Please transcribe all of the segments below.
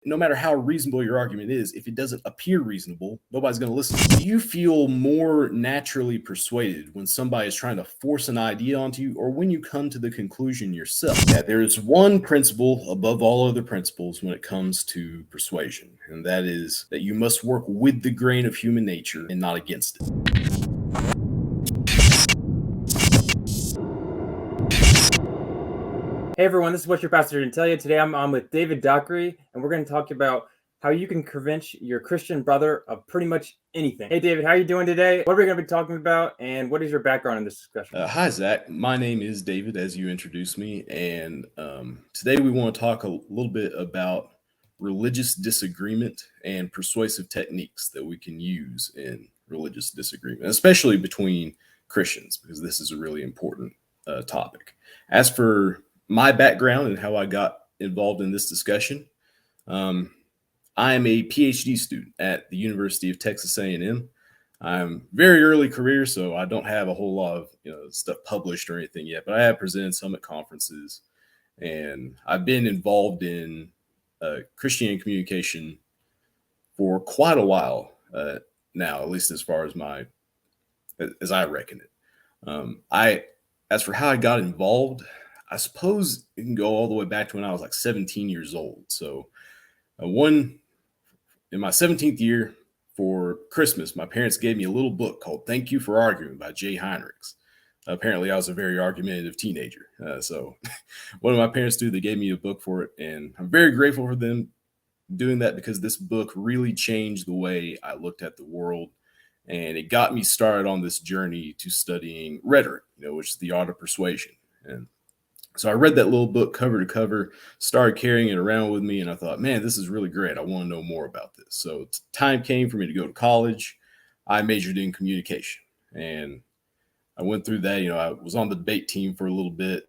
no matter how reasonable your argument is, if it doesn't appear reasonable, nobody's going to listen. Do you feel more naturally persuaded when somebody is trying to force an idea onto you, or when you come to the conclusion yourself? Yeah, there is one principle above all other principles when it comes to persuasion, and that is that you must work with the grain of human nature and not against it. Hey everyone, this is what your pastor didn't tell you. Today I'm on with David Dockery, and we're going to talk about how you can convince your Christian brother of pretty much anything. Hey David, how are you doing today? What are we going to be talking about, and what is your background in this discussion? Hi Zach, my name is David, as you introduced me, and today we want to talk a little bit about religious disagreement and persuasive techniques that we can use in religious disagreement, especially between Christians, because this is a really important topic. As for my background and how I got involved in this discussion, I am a Ph.D. student at the University of Texas A&M. I'm very early career, so I don't have a whole lot of stuff published or anything yet, but I have presented some at conferences, and I've been involved in Christian communication for quite a while now, at least as far as as I reckon it. As for how I got involved, I suppose it can go all the way back to when I was like 17 years old. So in my 17th year for Christmas, my parents gave me a little book called Thank You for Arguing by Jay Heinrichs. Apparently, I was a very argumentative teenager. So what did my parents do? They gave me a book for it, and I'm very grateful for them doing that, because this book really changed the way I looked at the world, and it got me started on this journey to studying rhetoric, which is the art of persuasion. And so I read that little book cover to cover, started carrying it around with me, and I thought, man, this is really great. I want to know more about this. So time came for me to go to college. I majored in communication, and I went through that. I was on the debate team for a little bit,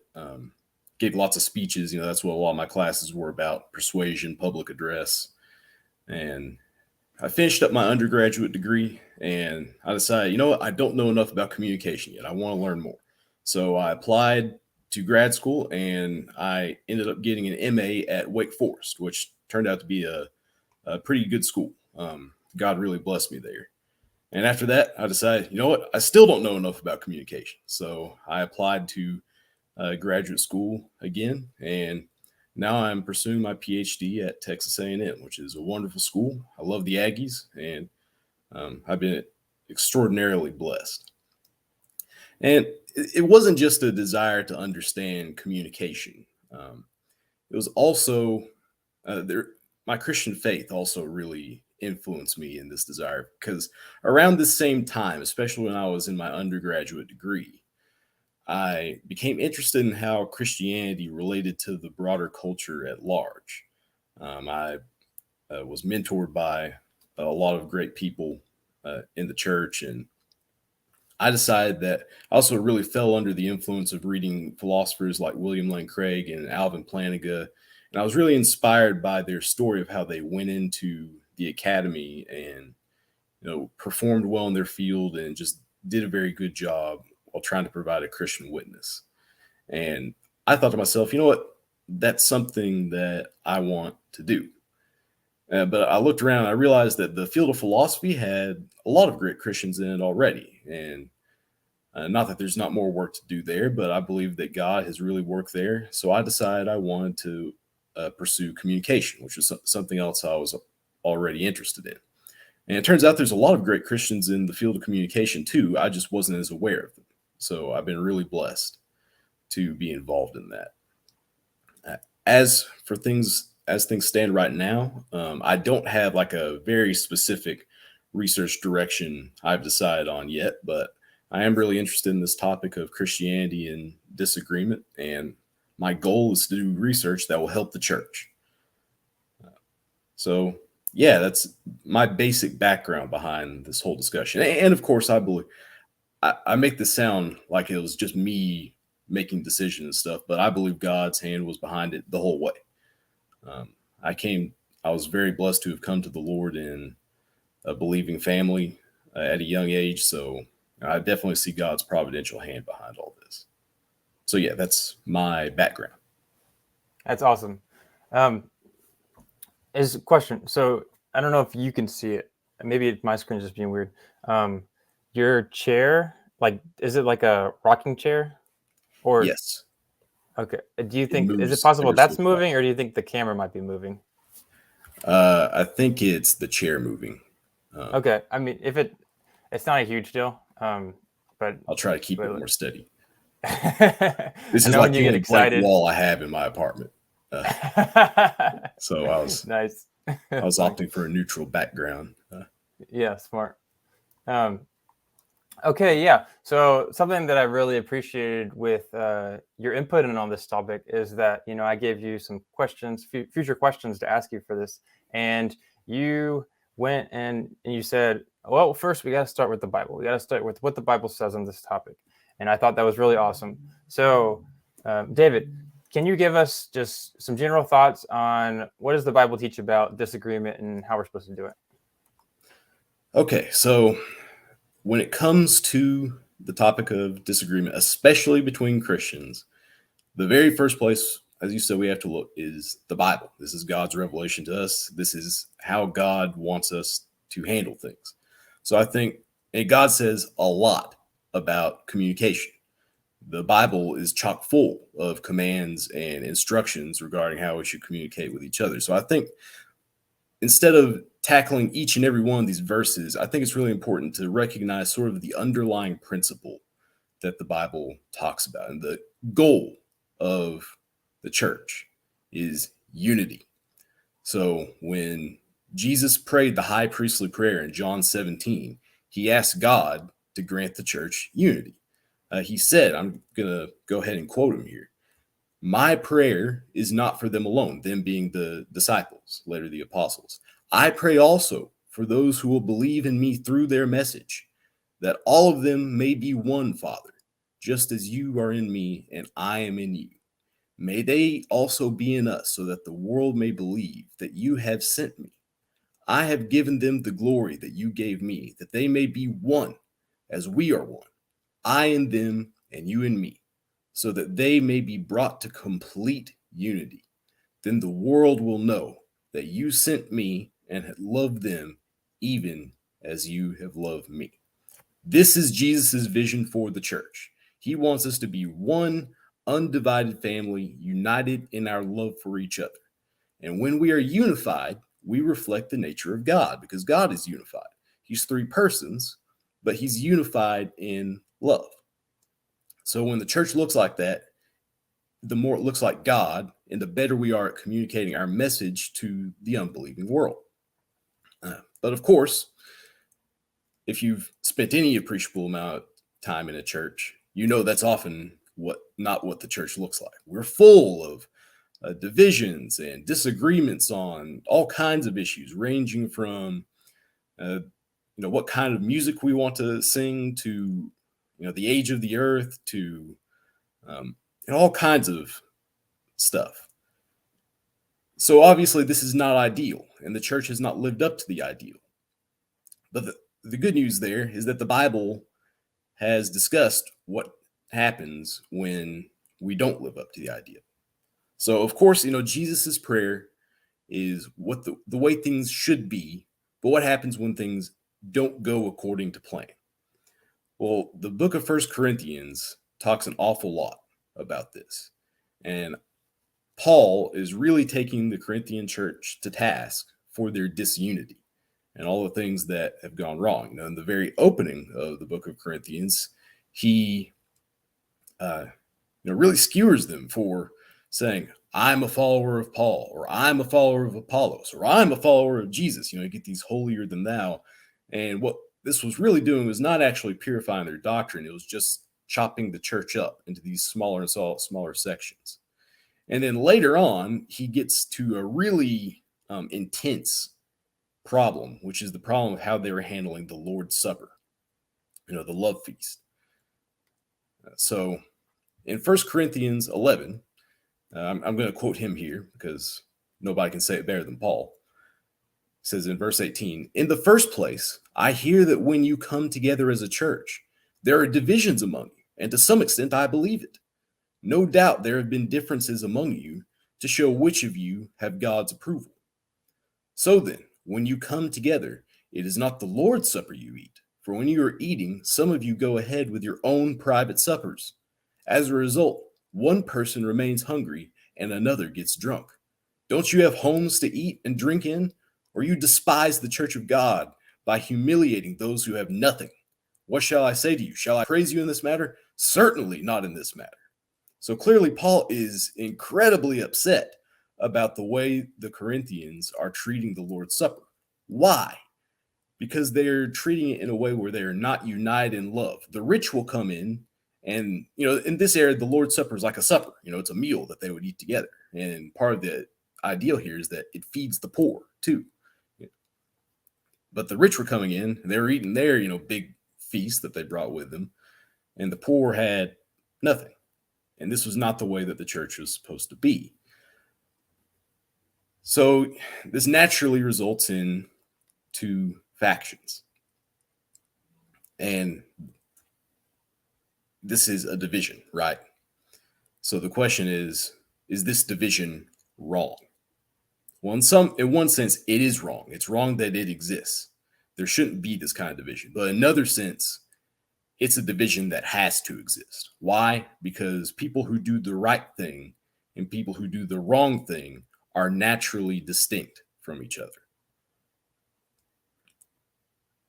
gave lots of speeches. That's what a lot of my classes were about: persuasion, public address. And I finished up my undergraduate degree, and I decided, I don't know enough about communication yet. I want to learn more. So I applied to grad school, and I ended up getting an MA at Wake Forest, which turned out to be a pretty good school. God really blessed me there. And after that, I decided, I still don't know enough about communication. So I applied to graduate school again, and now I'm pursuing my PhD at Texas A&M, which is a wonderful school. I love the Aggies, and I've been extraordinarily blessed. And it wasn't just a desire to understand communication. It was also my Christian faith also really influenced me in this desire, because around this same time, especially when I was in my undergraduate degree, I became interested in how Christianity related to the broader culture at large. I was mentored by a lot of great people in the church, and I decided that I also really fell under the influence of reading philosophers like William Lane Craig and Alvin Plantinga. And I was really inspired by their story of how they went into the academy and, performed well in their field and just did a very good job while trying to provide a Christian witness. And I thought to myself, that's something that I want to do. But I looked around and I realized that the field of philosophy had a lot of great Christians in it already. And not that there's not more work to do there, but I believe that God has really worked there. So I decided I wanted to pursue communication, which was something else I was already interested in. And it turns out there's a lot of great Christians in the field of communication too. I just wasn't as aware of them. So I've been really blessed to be involved in that. As things stand right now, I don't have like a very specific research direction I've decided on yet, but I am really interested in this topic of Christianity and disagreement, and my goal is to do research that will help the church. So yeah, that's my basic background behind this whole discussion. And of course, I make this sound like it was just me making decisions and stuff, but I believe God's hand was behind it the whole way. I was very blessed to have come to the Lord in a believing family at a young age. So I definitely see God's providential hand behind all this. So yeah, that's my background. That's awesome. Is a question. So I don't know if you can see it. Maybe my screen's just being weird. Your chair, like, is it like a rocking chair? Or Yes, okay. Do you it think is it moves possible ever that's so moving, slightly. or do you think the camera might be moving? I think it's the chair moving. Um, Okay. I mean, if it's not a huge deal. But, I'll try to keep it but more steady. This I is know when like you the get only blank excited. wall I have in my apartment. Uh, so Nice. I That's was funny. opting for a neutral background. Yeah, smart. Um, okay, yeah. So something that I really appreciated with your input in on this topic is that I gave you some questions, future questions to ask you for this, and you went and you said, "Well, first we got to start with the Bible. We got to start with what the Bible says on this topic," and I thought that was really awesome. So, David, can you give us just some general thoughts on what does the Bible teach about disagreement and how we're supposed to do it? Okay, so when it comes to the topic of disagreement, especially between Christians, the very first place, as you said, we have to look is the Bible. This is God's revelation to us. This is how God wants us to handle things. So I think, and God says a lot about communication. The Bible is chock full of commands and instructions regarding how we should communicate with each other. So I think instead of tackling each and every one of these verses, I think it's really important to recognize sort of the underlying principle that the Bible talks about. And the goal of the church is unity. So when Jesus prayed the high priestly prayer in John 17, he asked God to grant the church unity. He said, I'm going to go ahead and quote him here. My prayer is not for them alone, them being the disciples, later the apostles. I pray also for those who will believe in me through their message, that all of them may be one, Father, just as you are in me and I am in you. May they also be in us, so that the world may believe that you have sent me. I have given them the glory that you gave me, that they may be one, as we are one, I in them and you in me, so that they may be brought to complete unity. Then the world will know that you sent me and have loved them even as you have loved me. This is Jesus' vision for the church. He wants us to be one undivided family, united in our love for each other. And when we are unified, we reflect the nature of God because God is unified. He's three persons, but he's unified in love. So when the church looks like that, the more it looks like God, and the better we are at communicating our message to the unbelieving world. But of course, if you've spent any appreciable amount of time in a church, you know that's often not what the church looks like. We're full of divisions and disagreements on all kinds of issues, ranging from what kind of music we want to sing to the age of the earth to all kinds of stuff. So obviously, this is not ideal, and the church has not lived up to the ideal. But the good news there is that the Bible has discussed what happens when we don't live up to the ideal. So, of course, Jesus's prayer is what the way things should be, but what happens when things don't go according to plan? Well, the book of First Corinthians talks an awful lot about this. And Paul is really taking the Corinthian church to task for their disunity and all the things that have gone wrong. In the very opening of the book of Corinthians, he really skewers them for saying, I'm a follower of Paul, or I'm a follower of Apollos, or I'm a follower of Jesus. You get these holier than thou. And what this was really doing was not actually purifying their doctrine. It was just chopping the church up into these smaller and smaller sections. And then later on, he gets to a really intense problem, which is the problem of how they were handling the Lord's Supper, the love feast. So in 1 Corinthians 11, I'm going to quote him here because nobody can say it better than Paul. It says in verse 18, in the first place, I hear that when you come together as a church, there are divisions among you, and to some extent I believe it. No doubt there have been differences among you to show which of you have God's approval. So then, when you come together, it is not the Lord's Supper you eat. For when you are eating, some of you go ahead with your own private suppers. As a result, one person remains hungry and another gets drunk. Don't you have homes to eat and drink in? Or you despise the church of God by humiliating those who have nothing? What shall I say to you? Shall I praise you in this matter? Certainly not in this matter. So clearly, Paul is incredibly upset about the way the Corinthians are treating the Lord's Supper. Why? Because they're treating it in a way where they're not united in love. The rich will come in, and in this era, the Lord's Supper is like a supper. It's a meal that they would eat together. And part of the ideal here is that it feeds the poor too. But the rich were coming in, and they were eating their, big feast that they brought with them, and the poor had nothing. And this was not the way that the church was supposed to be. So this naturally results in two factions. And this is a division, right? So the question is this division wrong? Well, in one sense, it is wrong. It's wrong that it exists. There shouldn't be this kind of division. But in another sense, it's a division that has to exist. Why? Because people who do the right thing and people who do the wrong thing are naturally distinct from each other.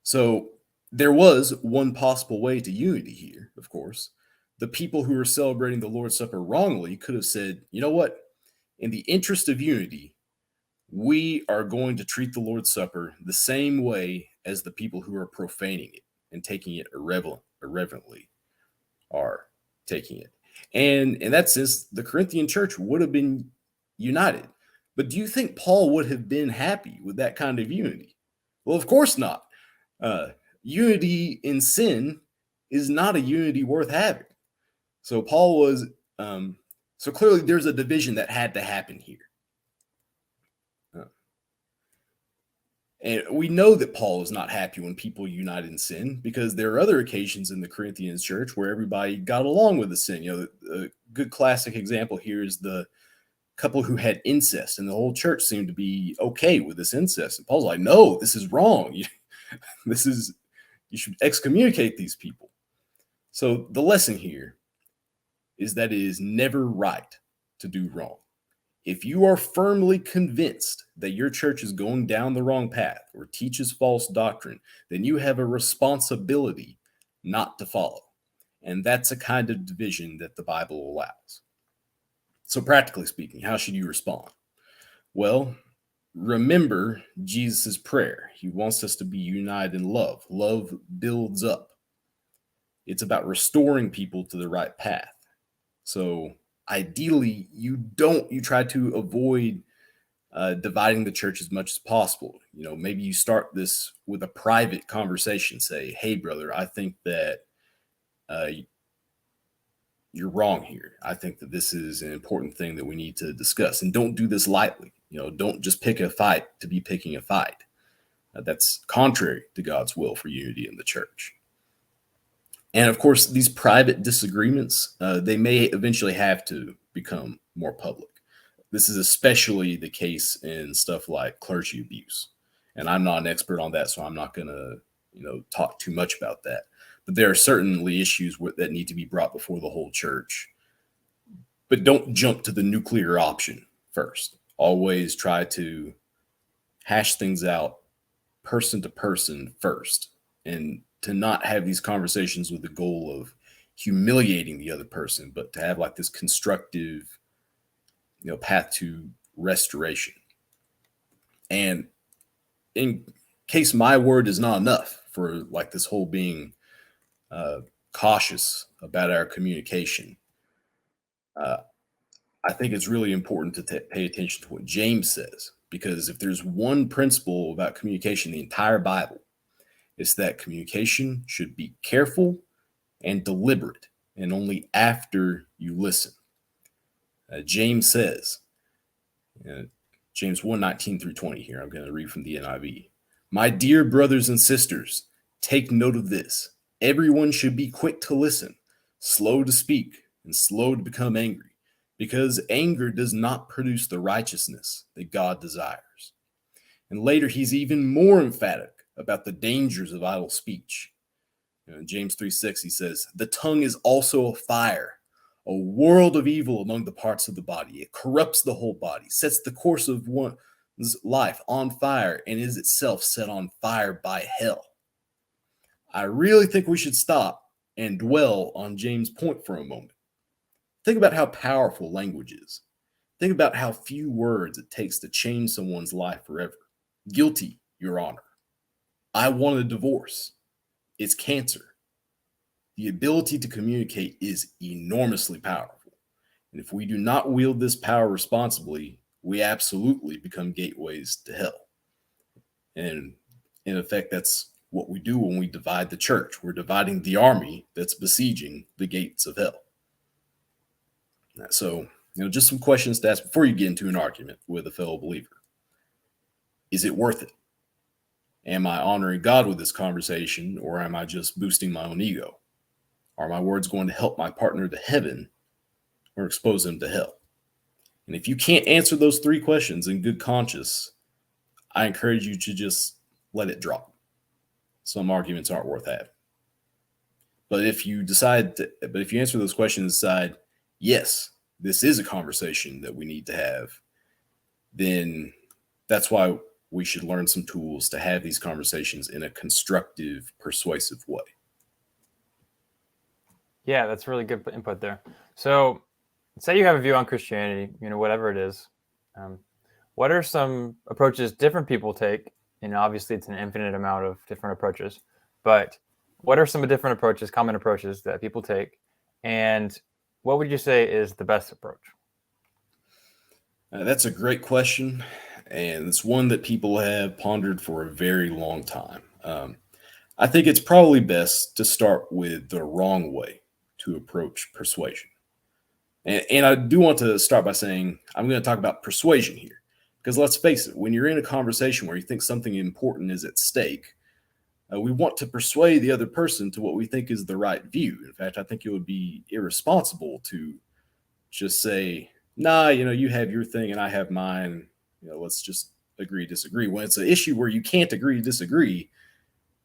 So there was one possible way to unity here, of course. The people who were celebrating the Lord's Supper wrongly could have said, you know what? In the interest of unity, we are going to treat the Lord's Supper the same way as the people who are profaning it and taking it irreverently are taking it. And in that sense, the Corinthian church would have been united. But do you think Paul would have been happy with that kind of unity? Well, of course not. Unity in sin is not a unity worth having. So Paul was, so clearly there's a division that had to happen here. And we know that Paul was not happy when people united in sin, because there are other occasions in the Corinthians church where everybody got along with the sin. A good classic example here is the couple who had incest, and the whole church seemed to be okay with this incest. And Paul's like, no, this is wrong. You should excommunicate these people. So the lesson here is that it is never right to do wrong. If you are firmly convinced that your church is going down the wrong path or teaches false doctrine, then you have a responsibility not to follow. And that's a kind of division that the Bible allows. So practically speaking, how should you respond? Well, remember Jesus' prayer. He wants us to be united in love. Love builds up. It's about restoring people to the right path. So ideally, you try to avoid dividing the church as much as possible. Maybe you start this with a private conversation. Say, hey, brother, I think that you're wrong here. I think that this is an important thing that we need to discuss. And don't do this lightly. Don't just pick a fight to be picking a fight. That's contrary to God's will for unity in the church. And of course, these private disagreements, they may eventually have to become more public. This is especially the case in stuff like clergy abuse. And I'm not an expert on that, so I'm not going to, talk too much about that. But there are certainly issues that need to be brought before the whole church. But don't jump to the nuclear option first. Always try to hash things out person to person first, and to not have these conversations with the goal of humiliating the other person, but to have like this constructive, path to restoration. And in case my word is not enough for like this whole being cautious about our communication, I think it's really important to pay attention to what James says, because if there's one principle about communication in the entire Bible, it's that communication should be careful and deliberate, and only after you listen. James says, James 1:19 through 20 here, I'm going to read from the NIV. My dear brothers and sisters, take note of this. Everyone should be quick to listen, slow to speak, and slow to become angry, because anger does not produce the righteousness that God desires. And later, he's even more emphatic about the dangers of idle speech. In James 3:6, he says, "The tongue is also a fire, a world of evil among the parts of the body. It corrupts the whole body, sets the course of one's life on fire, and is itself set on fire by hell." I really think we should stop and dwell on James' point for a moment. Think about how powerful language is. Think about how few words it takes to change someone's life forever. Guilty, Your Honor. I want a divorce. It's cancer. The ability to communicate is enormously powerful. And if we do not wield this power responsibly, we absolutely become gateways to hell. And in effect, that's what we do when we divide the church. We're dividing the army that's besieging the gates of hell. So, just some questions to ask before you get into an argument with a fellow believer. Is it worth it? Am I honoring God with this conversation, or am I just boosting my own ego? Are my words going to help my partner to heaven or expose them to hell? And if you can't answer those three questions in good conscience, I encourage you to just let it drop. Some arguments aren't worth having. But if you answer those questions and decide, yes, this is a conversation that we need to have, then that's why we should learn some tools to have these conversations in a constructive, persuasive way. Yeah, that's really good input there. So say you have a view on Christianity, whatever it is. What are some approaches different people take? Obviously it's an infinite amount of different approaches, but what are some different approaches, common approaches that people take? And what would you say is the best approach? That's a great question. And it's one that people have pondered for a very long time. I think it's probably best to start with the wrong way to approach persuasion. And I do want to start by saying I'm going to talk about persuasion here. Because let's face it, when you're in a conversation where you think something important is at stake, we want to persuade the other person to what we think is the right view. In fact, I think it would be irresponsible to just say, nah, you have your thing and I have mine. Let's just agree, disagree. When it's an issue where you can't agree, disagree,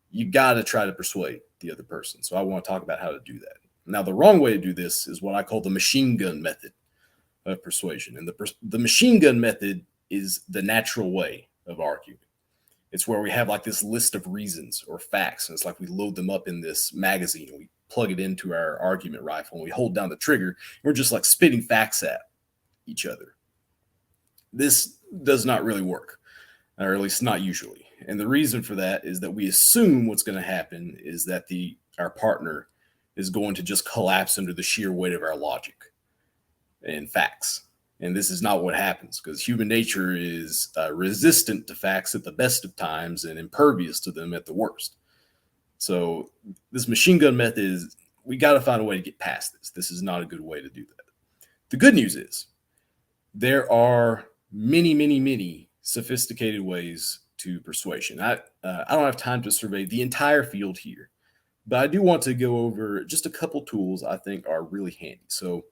you got to try to persuade the other person. So I want to talk about how to do that. Now, the wrong way to do this is what I call the machine gun method of persuasion. And the machine gun method is the natural way of arguing. It's where we have like this list of reasons or facts. And it's like we load them up in this magazine and we plug it into our argument rifle and we hold down the trigger. And we're just like spitting facts at each other. This does not really work, or at least not usually. And the reason for that is that we assume what's going to happen is that our partner is going to just collapse under the sheer weight of our logic and facts. And this is not what happens, because human nature is resistant to facts at the best of times and impervious to them at the worst. So this machine gun method is, we got to find a way to get past this. This is not a good way to do that. The good news is there are many, many, many sophisticated ways to persuasion. I don't have time to survey the entire field here, but I do want to go over just a couple tools I think are really handy. So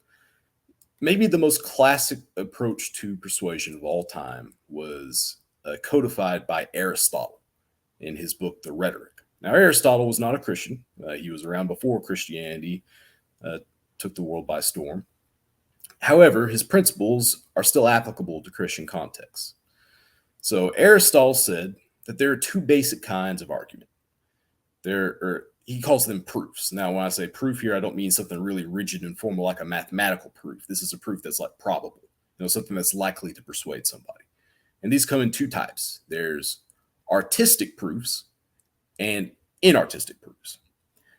maybe the most classic approach to persuasion of all time was codified by Aristotle in his book, The Rhetoric. Now, Aristotle was not a Christian. He was around before Christianity took the world by storm. However, his principles are still applicable to Christian contexts. So Aristotle said that there are two basic kinds of argument. He calls them proofs. Now, when I say proof here, I don't mean something really rigid and formal like a mathematical proof. This is a proof that's like probable, something that's likely to persuade somebody. And these come in two types. There's artistic proofs and inartistic proofs.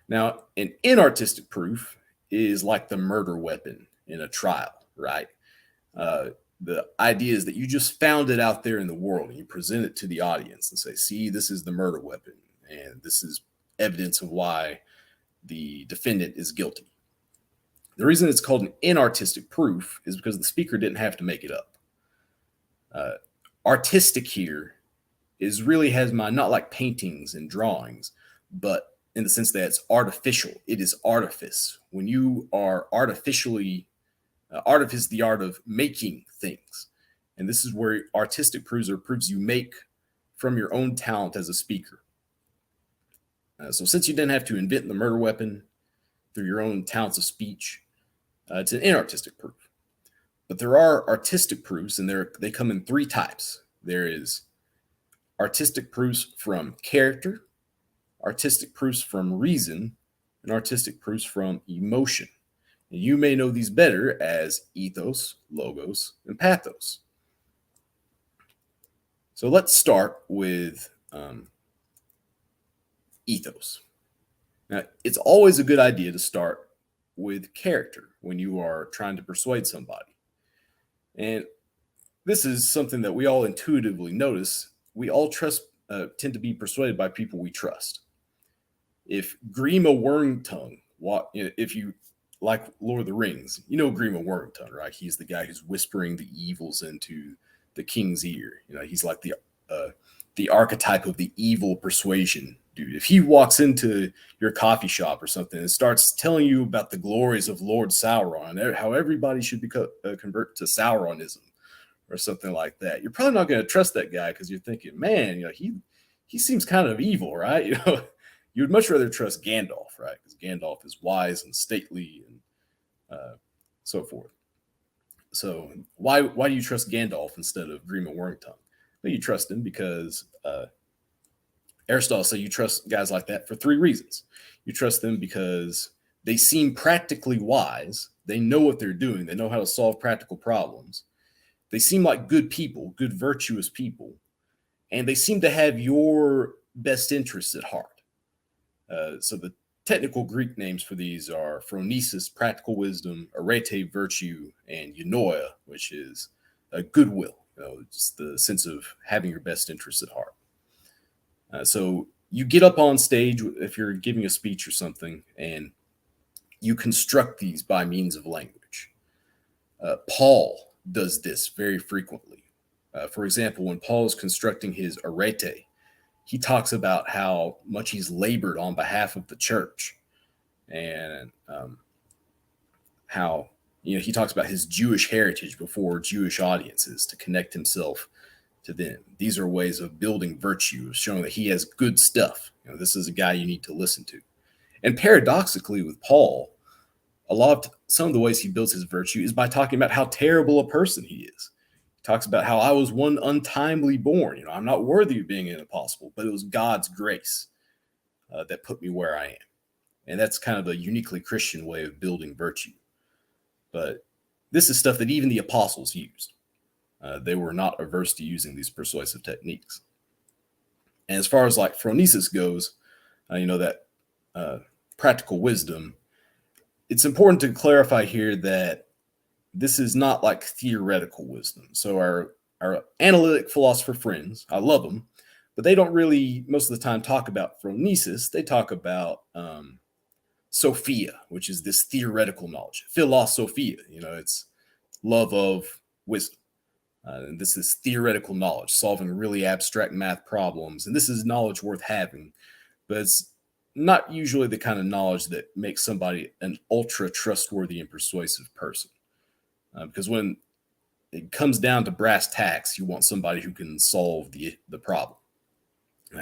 Now, an inartistic proof is like the murder weapon in a trial, right? The idea is that you just found it out there in the world and you present it to the audience and say, see, this is the murder weapon, and this is evidence of why the defendant is guilty. The reason it's called an inartistic proof is because the speaker didn't have to make it up. Artistic here has mind, not like paintings and drawings, but in the sense that it's artificial. It is artifice. When you are artificially, artifice, the art of making things. And this is where artistic proofs are proofs you make from your own talent as a speaker. So since you didn't have to invent the murder weapon through your own talents of speech, it's an inartistic proof. But there are artistic proofs, and they come in three types. There is artistic proofs from character, artistic proofs from reason, and artistic proofs from emotion. And you may know these better as ethos, logos, and pathos. So let's start with ethos. Now, it's always a good idea to start with character when you are trying to persuade somebody. And this is something that we all intuitively notice. We all tend to be persuaded by people we trust. If Grima Wormtongue, if you like Lord of the Rings, you know Grima Wormtongue, right? He's the guy who's whispering the evils into the king's ear. He's like the archetype of the evil persuasion dude. If he walks into your coffee shop or something and starts telling you about the glories of Lord Sauron, how everybody should convert to Sauronism or something like that, you're probably not going to trust that guy because you're thinking, man, he seems kind of evil, right? You would much rather trust Gandalf, right? Because Gandalf is wise and stately and so forth. So why do you trust Gandalf instead of Grima Wormtongue? Well, you trust him because Aristotle said you trust guys like that for three reasons. You trust them because they seem practically wise. They know what they're doing. They know how to solve practical problems. They seem like good people, good, virtuous people. And they seem to have your best interests at heart. So the technical Greek names for these are phronesis, practical wisdom, arete, virtue, and eunoia, which is a goodwill. Just the sense of having your best interests at heart. So you get up on stage if you're giving a speech or something, and you construct these by means of language. Paul does this very frequently. For example, when Paul is constructing his arete, he talks about how much he's labored on behalf of the church, and how he talks about his Jewish heritage before Jewish audiences to connect himself to them. These are ways of building virtue, of showing that he has good stuff. This is a guy you need to listen to. And paradoxically, with Paul, some of the ways he builds his virtue is by talking about how terrible a person he is. He talks about how I was one untimely born. I'm not worthy of being an apostle, but it was God's grace that put me where I am. And that's kind of a uniquely Christian way of building virtue. But this is stuff that even the apostles used. They were not averse to using these persuasive techniques. And as far as like phronesis goes, that practical wisdom, it's important to clarify here that this is not like theoretical wisdom. So our analytic philosopher friends, I love them, but they don't really most of the time talk about phronesis. They talk about Sophia, which is this theoretical knowledge. Philosophia, it's love of wisdom. And this is theoretical knowledge, solving really abstract math problems. And this is knowledge worth having, but it's not usually the kind of knowledge that makes somebody an ultra trustworthy and persuasive person. Because when it comes down to brass tacks, you want somebody who can solve the problem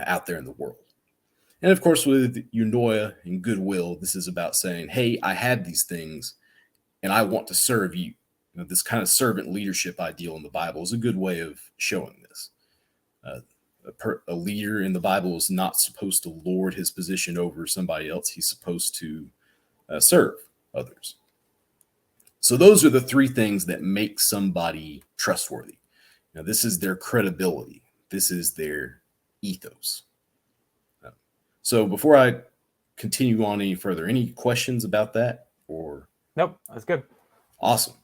out there in the world. And of course, with eunoia and goodwill, this is about saying, hey, I have these things and I want to serve you. This kind of servant leadership ideal in the Bible is a good way of showing this. A leader in the Bible is not supposed to lord his position over somebody else. He's supposed to serve others. So those are the three things that make somebody trustworthy. This is their credibility. This is their ethos. So before I continue on any further, any questions about that? Or nope, that's good. Awesome.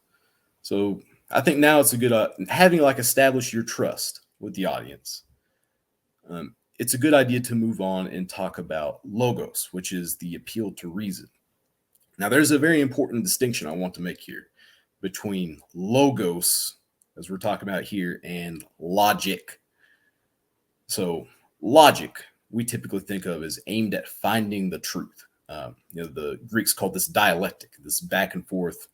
So I think now it's a good, having like established your trust with the audience, it's a good idea to move on and talk about logos, which is the appeal to reason. Now, there's a very important distinction I want to make here between logos, as we're talking about here, and logic. So logic, we typically think of as aimed at finding the truth. The Greeks called this dialectic, this back and forth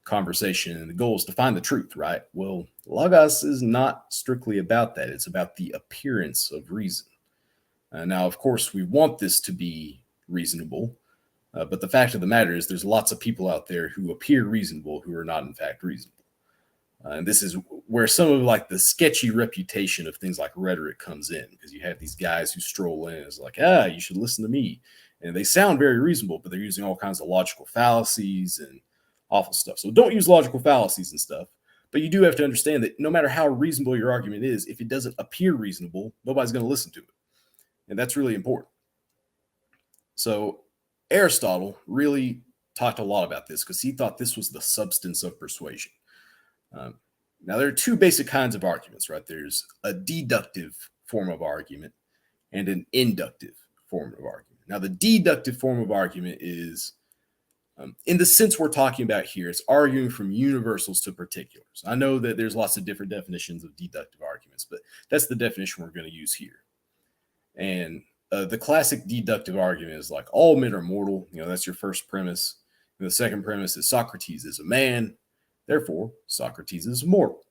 conversation, and the goal is to find the truth, right? Well, logos is not strictly about that. It's about the appearance of reason. Now, of course, we want this to be reasonable, but the fact of the matter is there's lots of people out there who appear reasonable who are not in fact reasonable. And this is where some of like the sketchy reputation of things like rhetoric comes in, because you have these guys who stroll in as like, you should listen to me. And they sound very reasonable, but they're using all kinds of logical fallacies and awful stuff. So don't use logical fallacies and stuff. But you do have to understand that no matter how reasonable your argument is, if it doesn't appear reasonable, nobody's going to listen to it. And that's really important. So Aristotle really talked a lot about this because he thought this was the substance of persuasion. Now, there are two basic kinds of arguments, right? There's a deductive form of argument and an inductive form of argument. Now, the deductive form of argument is, in the sense we're talking about here, it's arguing from universals to particulars. I know that there's lots of different definitions of deductive arguments, but that's the definition we're going to use here. And the classic deductive argument is like all men are mortal. That's your first premise. And the second premise is Socrates is a man. Therefore, Socrates is mortal.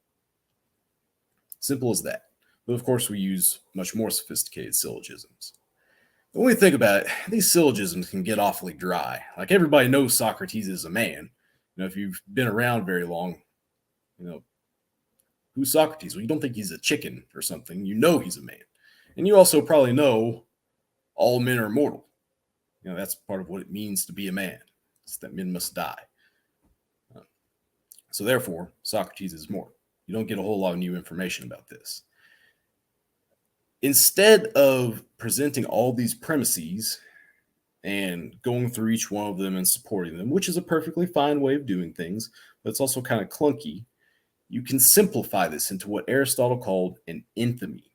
Simple as that. But of course, we use much more sophisticated syllogisms. When we think about it, these syllogisms can get awfully dry. Like everybody knows Socrates is a man. If you've been around very long, who's Socrates? Well, you don't think he's a chicken or something. You know he's a man. And you also probably know all men are mortal. That's part of what it means to be a man. It's that men must die. So therefore, Socrates is mortal. You don't get a whole lot of new information about this. Instead of presenting all these premises and going through each one of them and supporting them, which is a perfectly fine way of doing things, but it's also kind of clunky, you can simplify this into what Aristotle called an enthemy.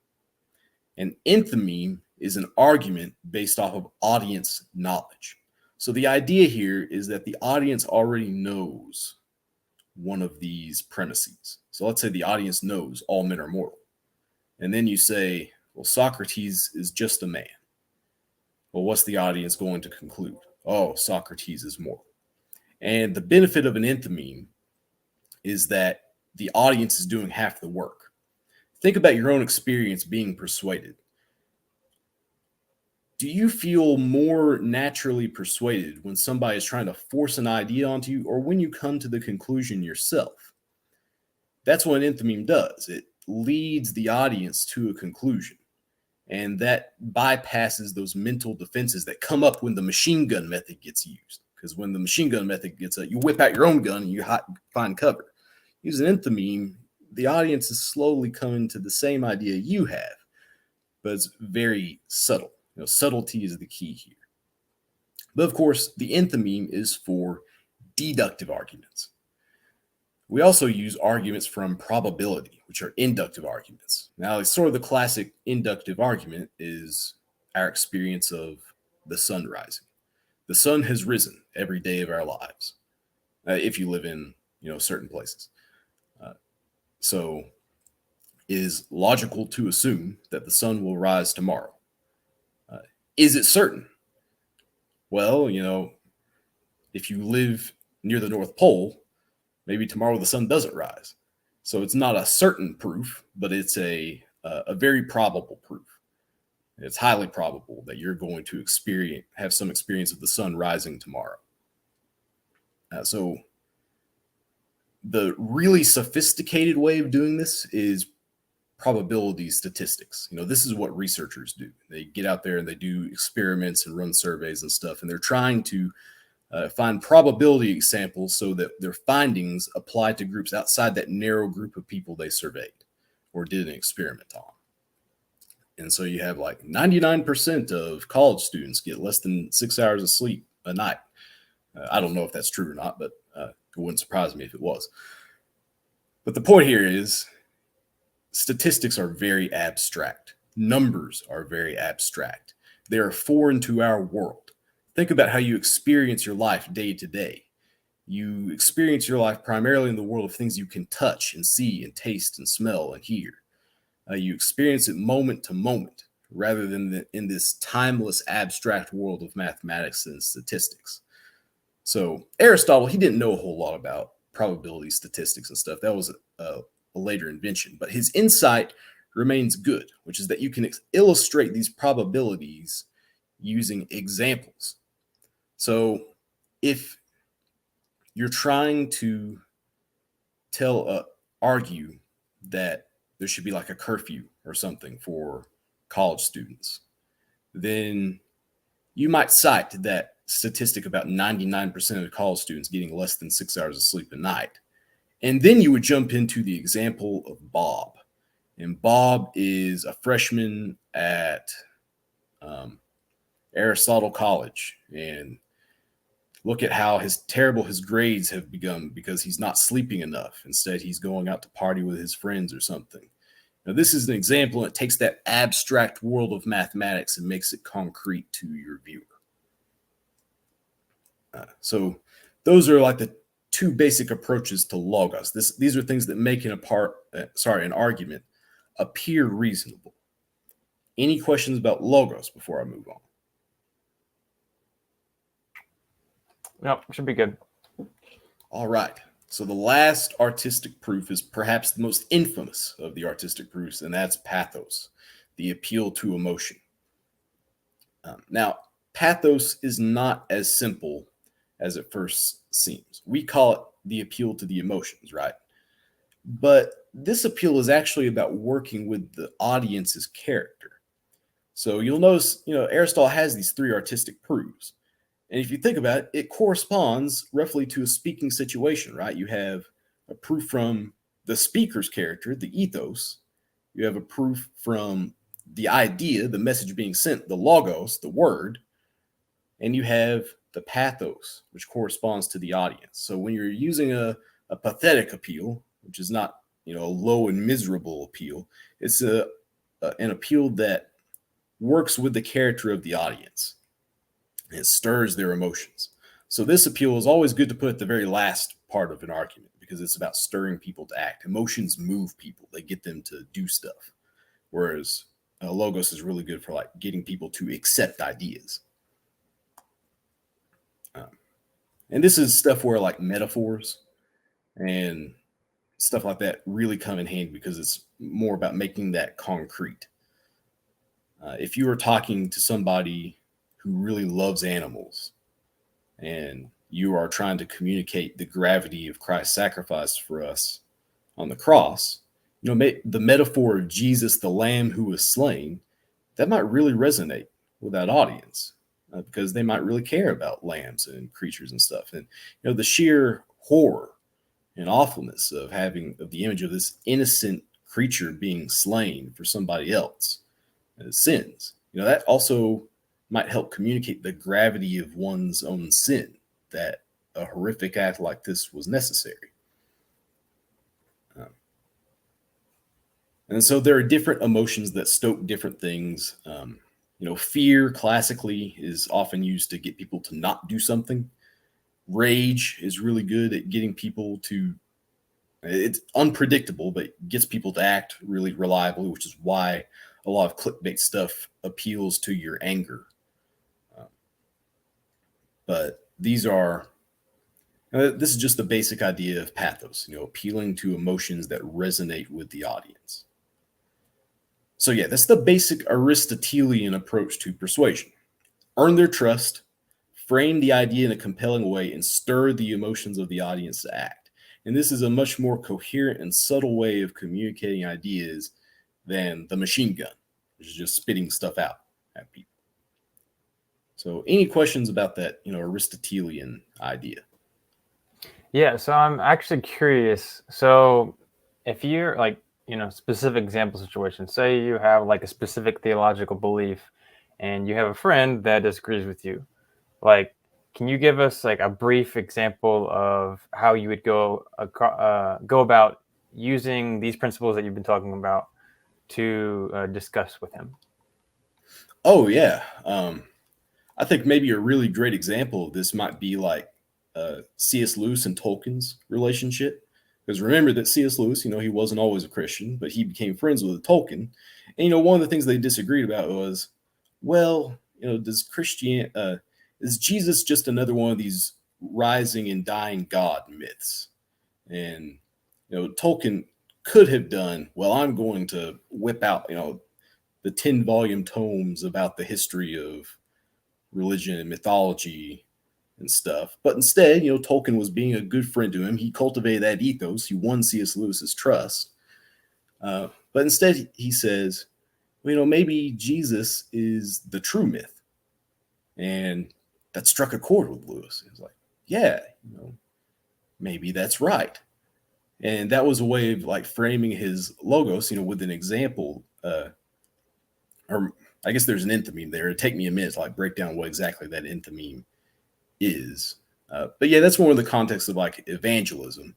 An enthemy is an argument based off of audience knowledge. So the idea here is that the audience already knows one of these premises. So let's say the audience knows all men are mortal. And then you say, well, Socrates is just a man. Well, what's the audience going to conclude? Oh, Socrates is mortal. And the benefit of an enthemy is that the audience is doing half the work. Think about your own experience being persuaded. Do you feel more naturally persuaded when somebody is trying to force an idea onto you, or when you come to the conclusion yourself? That's what an enthemy does. It leads the audience to a conclusion, and that bypasses those mental defenses that come up when the machine gun method gets used. Because when the machine gun method gets out, you whip out your own gun and you find cover. Use an enthemy, the audience is slowly coming to the same idea you have, but it's very subtle. Subtlety is the key here. But of course, the enthemy is for deductive arguments. We also use arguments from probability, which are inductive arguments. Now, it's sort of the classic inductive argument is our experience of the sun rising. The sun has risen every day of our lives, if you live in certain places. So it is logical to assume that the sun will rise tomorrow. Is it certain? Well, if you live near the North Pole, maybe tomorrow the sun doesn't rise. So it's not a certain proof, but it's a very probable proof. It's highly probable that you're going to have some experience of the sun rising tomorrow. So the really sophisticated way of doing this is probability statistics. This is what researchers do. They get out there and they do experiments and run surveys and stuff, and they're trying to find probability examples so that their findings apply to groups outside that narrow group of people they surveyed or did an experiment on. And so you have like 99% of college students get less than 6 hours of sleep a night. I don't know if that's true or not, but it wouldn't surprise me if it was. But the point here is statistics are very abstract. Numbers are very abstract. They are foreign to our world. Think about how you experience your life day to day. You experience your life primarily in the world of things you can touch and see and taste and smell and hear. You experience it moment to moment rather than in this timeless abstract world of mathematics and statistics. So Aristotle, he didn't know a whole lot about probability statistics and stuff. That was a later invention. But his insight remains good, which is that you can illustrate these probabilities using examples. So if you're trying to argue that there should be like a curfew or something for college students, then you might cite that statistic about 99% of college students getting less than 6 hours of sleep a night. And then you would jump into the example of Bob. And Bob is a freshman at Aristotle College. And look at how terrible his grades have become because he's not sleeping enough. Instead, he's going out to party with his friends or something. Now, this is an example, and it takes that abstract world of mathematics and makes it concrete to your viewer. So those are like the two basic approaches to logos. These are things that make an argument appear reasonable. Any questions about logos before I move on? No, should be good. All right. So the last artistic proof is perhaps the most infamous of the artistic proofs, and that's pathos, the appeal to emotion. Now, pathos is not as simple as it first seems. We call it the appeal to the emotions, right? But this appeal is actually about working with the audience's character. So you'll notice, Aristotle has these three artistic proofs. And if you think about it, it corresponds roughly to a speaking situation, right? You have a proof from the speaker's character, the ethos. You have a proof from the idea, the message being sent, the logos, the word. And you have the pathos, which corresponds to the audience. So when you're using a pathetic appeal, which is not, a low and miserable appeal, it's an appeal that works with the character of the audience. It stirs their emotions. So this appeal is always good to put at the very last part of an argument because it's about stirring people to act. Emotions move people. They get them to do stuff. Whereas logos is really good for like getting people to accept ideas. And this is stuff where like metaphors and stuff like that really come in handy because it's more about making that concrete. If you were talking to somebody who really loves animals and you are trying to communicate the gravity of Christ's sacrifice for us on the cross, the metaphor of Jesus, the lamb who was slain, that might really resonate with that audience because they might really care about lambs and creatures and stuff. And, the sheer horror and awfulness of the image of this innocent creature being slain for somebody else sins, that also might help communicate the gravity of one's own sin, that a horrific act like this was necessary. And so there are different emotions that stoke different things. Fear classically is often used to get people to not do something. Rage is really good at getting people to, it's unpredictable, but gets people to act really reliably, which is why a lot of clickbait stuff appeals to your anger. But this is just the basic idea of pathos, appealing to emotions that resonate with the audience. So yeah, that's the basic Aristotelian approach to persuasion. Earn their trust, frame the idea in a compelling way, and stir the emotions of the audience to act. And this is a much more coherent and subtle way of communicating ideas than the machine gun, which is just spitting stuff out at people. So any questions about that, Aristotelian idea? Yeah, so I'm actually curious. So if you're like, specific example situation, say you have like a specific theological belief and you have a friend that disagrees with you, like, can you give us like a brief example of how you would go about using these principles that you've been talking about to discuss with him? Oh, yeah. I think maybe a really great example of this might be like C.S. Lewis and Tolkien's relationship. Because remember that C.S. Lewis, he wasn't always a Christian, but he became friends with Tolkien. And, one of the things they disagreed about was, well, is Jesus just another one of these rising and dying God myths? And Tolkien could have done, well, I'm going to whip out, the 10-volume tomes about the history of religion and mythology and stuff. But instead, Tolkien was being a good friend to him. He cultivated that ethos. He won C.S. Lewis's trust. But instead, he says, maybe Jesus is the true myth. And that struck a chord with Lewis. He was like, yeah, maybe that's right. And that was a way of like framing his logos, with an example. Or I guess there's an enthymeme there. It'd take me a minute to like break down what exactly that enthymeme is. But yeah, that's more in the context of like evangelism.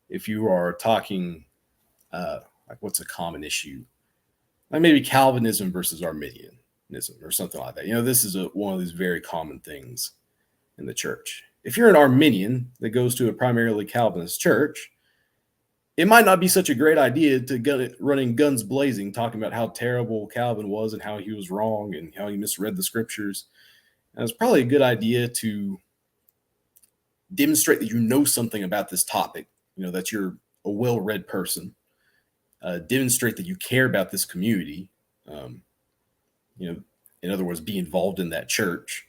If you are talking, like what's a common issue? Like maybe Calvinism versus Arminianism or something like that. This is one of these very common things in the church. If you're an Arminian that goes to a primarily Calvinist church, it might not be such a great idea to running guns blazing, talking about how terrible Calvin was and how he was wrong and how he misread the scriptures. And it's probably a good idea to demonstrate that you know something about this topic, that you're a well-read person, demonstrate that you care about this community, in other words, be involved in that church,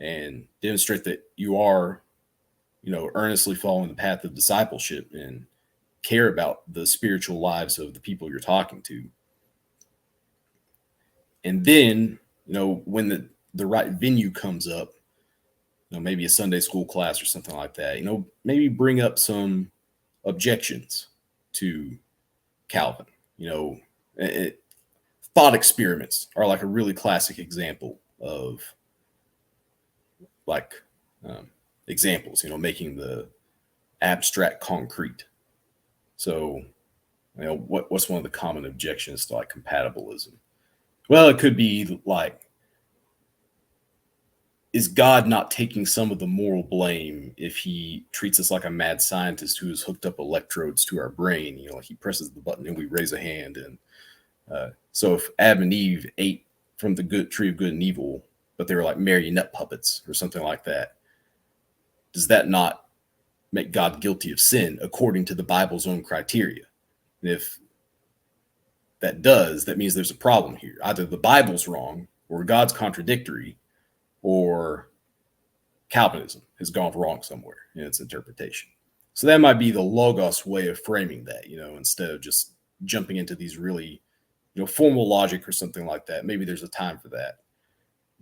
and demonstrate that you are, earnestly following the path of discipleship and care about the spiritual lives of the people you're talking to. And then, when the right venue comes up, maybe a Sunday school class or something like that, maybe bring up some objections to Calvin. Thought experiments are like a really classic example of like examples, making the abstract concrete. So, what's one of the common objections to like compatibilism? Well, it could be like, is God not taking some of the moral blame if he treats us like a mad scientist who has hooked up electrodes to our brain? Like he presses the button and we raise a hand. And so if Adam and Eve ate from the good tree of good and evil, but they were like marionette puppets or something like that, does that not make God guilty of sin according to the Bible's own criteria? And if that does, that means there's a problem here. Either the Bible's wrong or God's contradictory, or Calvinism has gone wrong somewhere in its interpretation. So that might be the logos way of framing that, instead of just jumping into these really, formal logic or something like that. Maybe there's a time for that.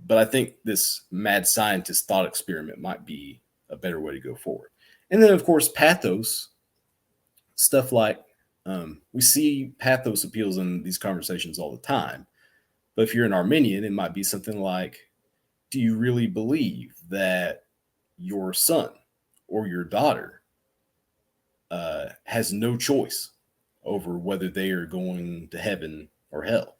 But I think this mad scientist thought experiment might be a better way to go forward. And then, of course, pathos, stuff like we see pathos appeals in these conversations all the time. But if you're an Arminian, it might be something like, do you really believe that your son or your daughter has no choice over whether they are going to heaven or hell?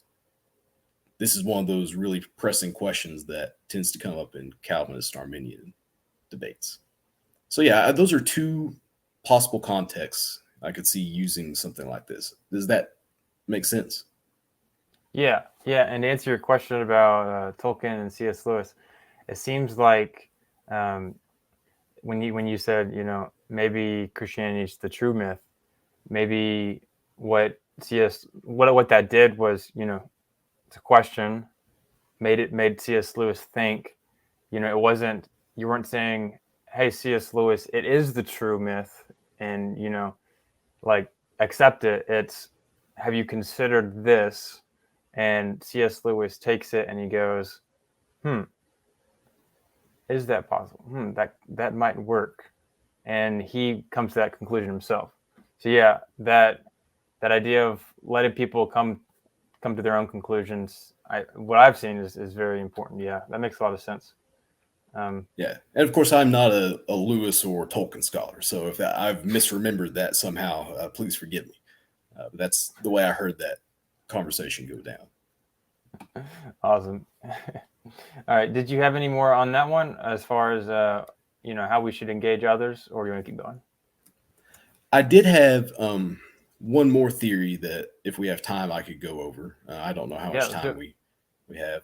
This is one of those really pressing questions that tends to come up in Calvinist Arminian debates. So yeah, those are two possible contexts I could see using something like this. Does that make sense? Yeah. And to answer your question about Tolkien and C.S. Lewis, it seems like when you said, maybe Christianity is the true myth, maybe what that did was, to question, made C.S. Lewis think, it wasn't, you weren't saying, hey, C.S. Lewis, it is the true myth, and, like, accept it. It's, have you considered this? And C.S. Lewis takes it and he goes, is that possible? That might work. And he comes to that conclusion himself. So yeah, that idea of letting people come to their own conclusions, what I've seen is very important. Yeah, that makes a lot of sense. Yeah, and of course, I'm not a Lewis or Tolkien scholar, so if I've misremembered that somehow, please forgive me. But that's the way I heard that conversation go down. Awesome. All right. Did you have any more on that one as far as how we should engage others, or do you want to keep going? I did have one more theory that if we have time, I could go over. I don't know how much time we have.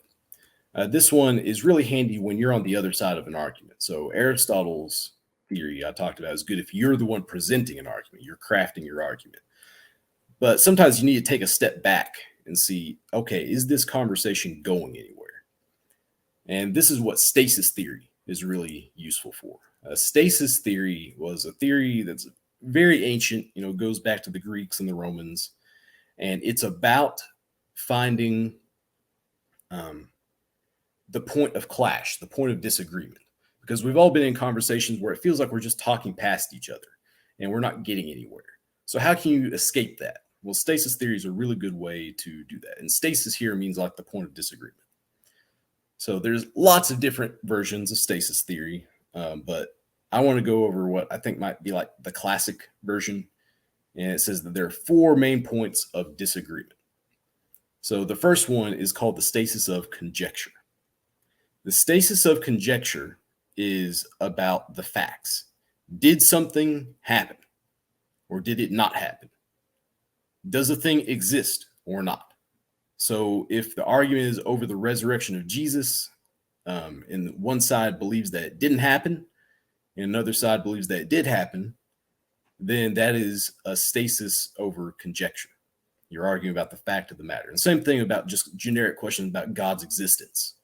This one is really handy when you're on the other side of an argument. So Aristotle's theory I talked about is good if you're the one presenting an argument, you're crafting your argument. But sometimes you need to take a step back and see, okay, is this conversation going anywhere? And this is what stasis theory is really useful for. Stasis theory was a theory that's very ancient, goes back to the Greeks and the Romans, and it's about finding the point of clash, the point of disagreement, because we've all been in conversations where it feels like we're just talking past each other and we're not getting anywhere. So how can you escape that? Well, stasis theory is a really good way to do that. And stasis here means like the point of disagreement. So there's lots of different versions of stasis theory, but I want to go over what I think might be like the classic version. And it says that there are 4 main points of disagreement. So the first one is called the stasis of conjecture. The stasis of conjecture is about the facts. Did something happen or did it not happen? Does a thing exist or not? So if the argument is over the resurrection of Jesus, and one side believes that it didn't happen, and another side believes that it did happen, then that is a stasis over conjecture. You're arguing about the fact of the matter. And same thing about just generic questions about God's existence.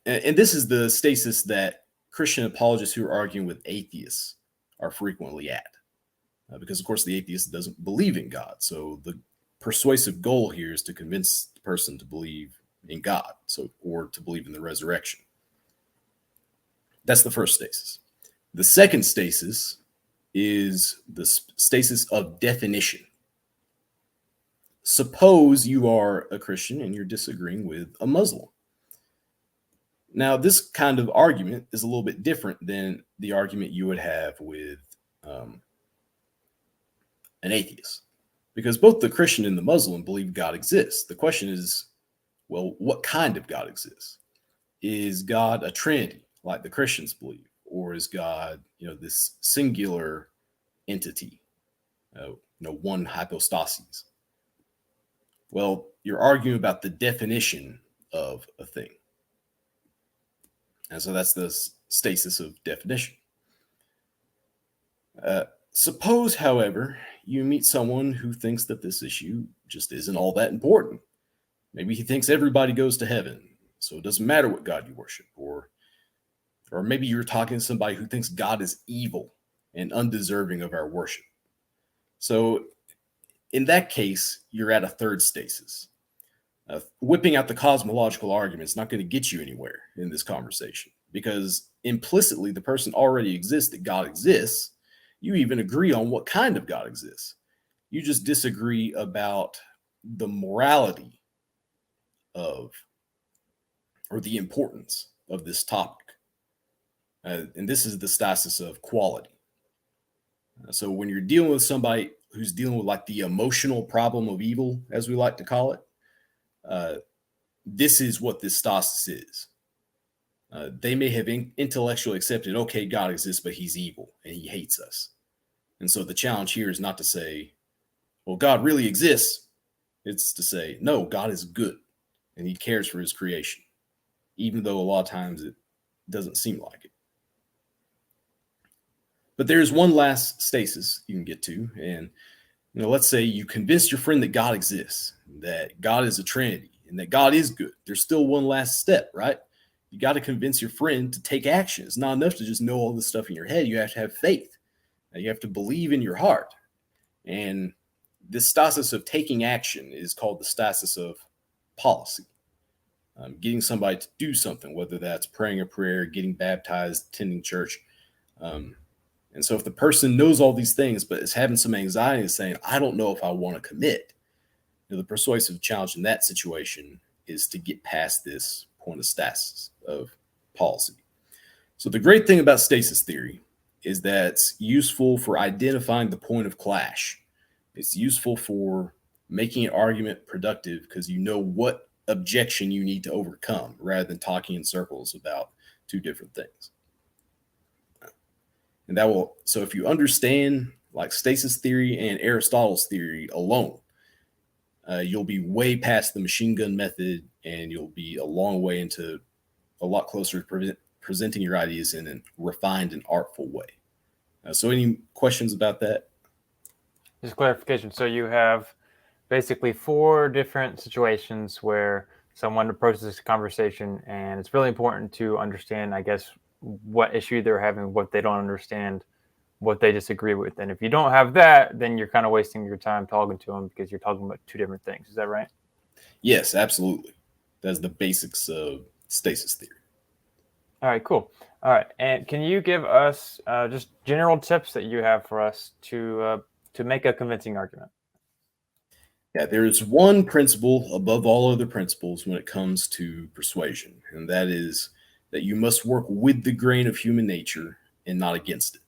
And this is the stasis that Christian apologists who are arguing with atheists are frequently at. Because, of course, the atheist doesn't believe in God. So the persuasive goal here is to convince the person to believe in God, or to believe in the resurrection. That's the first stasis. The second stasis is the stasis of definition. Suppose you are a Christian and you're disagreeing with a Muslim. Now, this kind of argument is a little bit different than the argument you would have with an atheist, because both the Christian and the Muslim believe God exists. The question is, well, what kind of God exists? Is God a Trinity, like the Christians believe, or is God, this singular entity, one hypostasis? Well, you're arguing about the definition of a thing. And so that's the stasis of definition. Suppose, however, you meet someone who thinks that this issue just isn't all that important. Maybe he thinks everybody goes to heaven, so it doesn't matter what God you worship. Or maybe you're talking to somebody who thinks God is evil and undeserving of our worship. So in that case, you're at a third stasis. Whipping out the cosmological argument is not going to get you anywhere in this conversation, because implicitly the person already exists that God exists. You even agree on what kind of God exists. You just disagree about the morality of, or the importance of this topic. And this is the stasis of quality. So when you're dealing with somebody who's dealing with like the emotional problem of evil, as we like to call it, this is what this stasis is. They may have intellectually accepted, okay, God exists, but he's evil and he hates us. And so the challenge here is not to say, well, God really exists. It's to say, no, God is good and he cares for his creation, even though a lot of times it doesn't seem like it. But there's one last stasis you can get to. And, let's say you convince your friend that God exists, that God is a Trinity, and that God is good. There's still one last step, right? You got to convince your friend to take action. It's not enough to just know all this stuff in your head. You have to have faith. You have to believe in your heart. And this stasis of taking action is called the stasis of policy. Getting somebody to do something, whether that's praying a prayer, getting baptized, attending church. And so if the person knows all these things, but is having some anxiety and saying, I don't know if I want to commit, the persuasive challenge in that situation is to get past this point of stasis of policy. So the great thing about stasis theory is that it's useful for identifying the point of clash. It's useful for making an argument productive because you know what objection you need to overcome rather than talking in circles about two different things. And so if you understand like stasis theory and Aristotle's theory alone, you'll be way past the machine gun method and you'll be a long way into a lot closer to presenting your ideas in a refined and artful way. So any questions about that? Just clarification. So you have basically 4 different situations where someone approaches this conversation, and it's really important to understand, I guess, what issue they're having, what they don't understand, what they disagree with. And if you don't have that, then you're kind of wasting your time talking to them because you're talking about 2 different things. Is that right? Yes, absolutely. That's the basics of stasis theory. All right, cool. All right, and can you give us just general tips that you have for us to make a convincing argument? Yeah, there's one principle above all other principles when it comes to persuasion, and that is that you must work with the grain of human nature and not against it.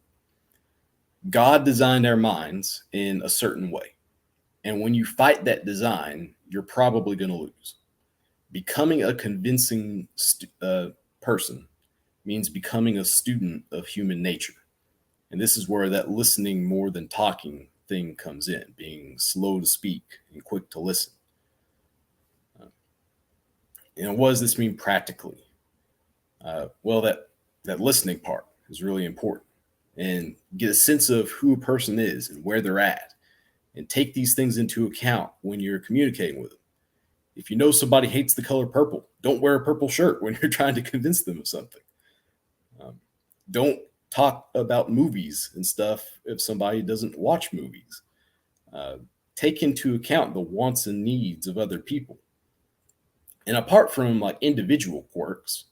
God designed our minds in a certain way, and when you fight that design, you're probably going to lose. Becoming a convincing person means becoming a student of human nature. And this is where that listening more than talking thing comes in, being slow to speak and quick to listen. And what does this mean practically? Well, that listening part is really important. And get a sense of who a person is and where they're at. And take these things into account when you're communicating with them. If you know somebody hates the color purple, don't wear a purple shirt when you're trying to convince them of something. Don't talk about movies and stuff if somebody doesn't watch movies. Take into account the wants and needs of other people. And apart from like individual quirks,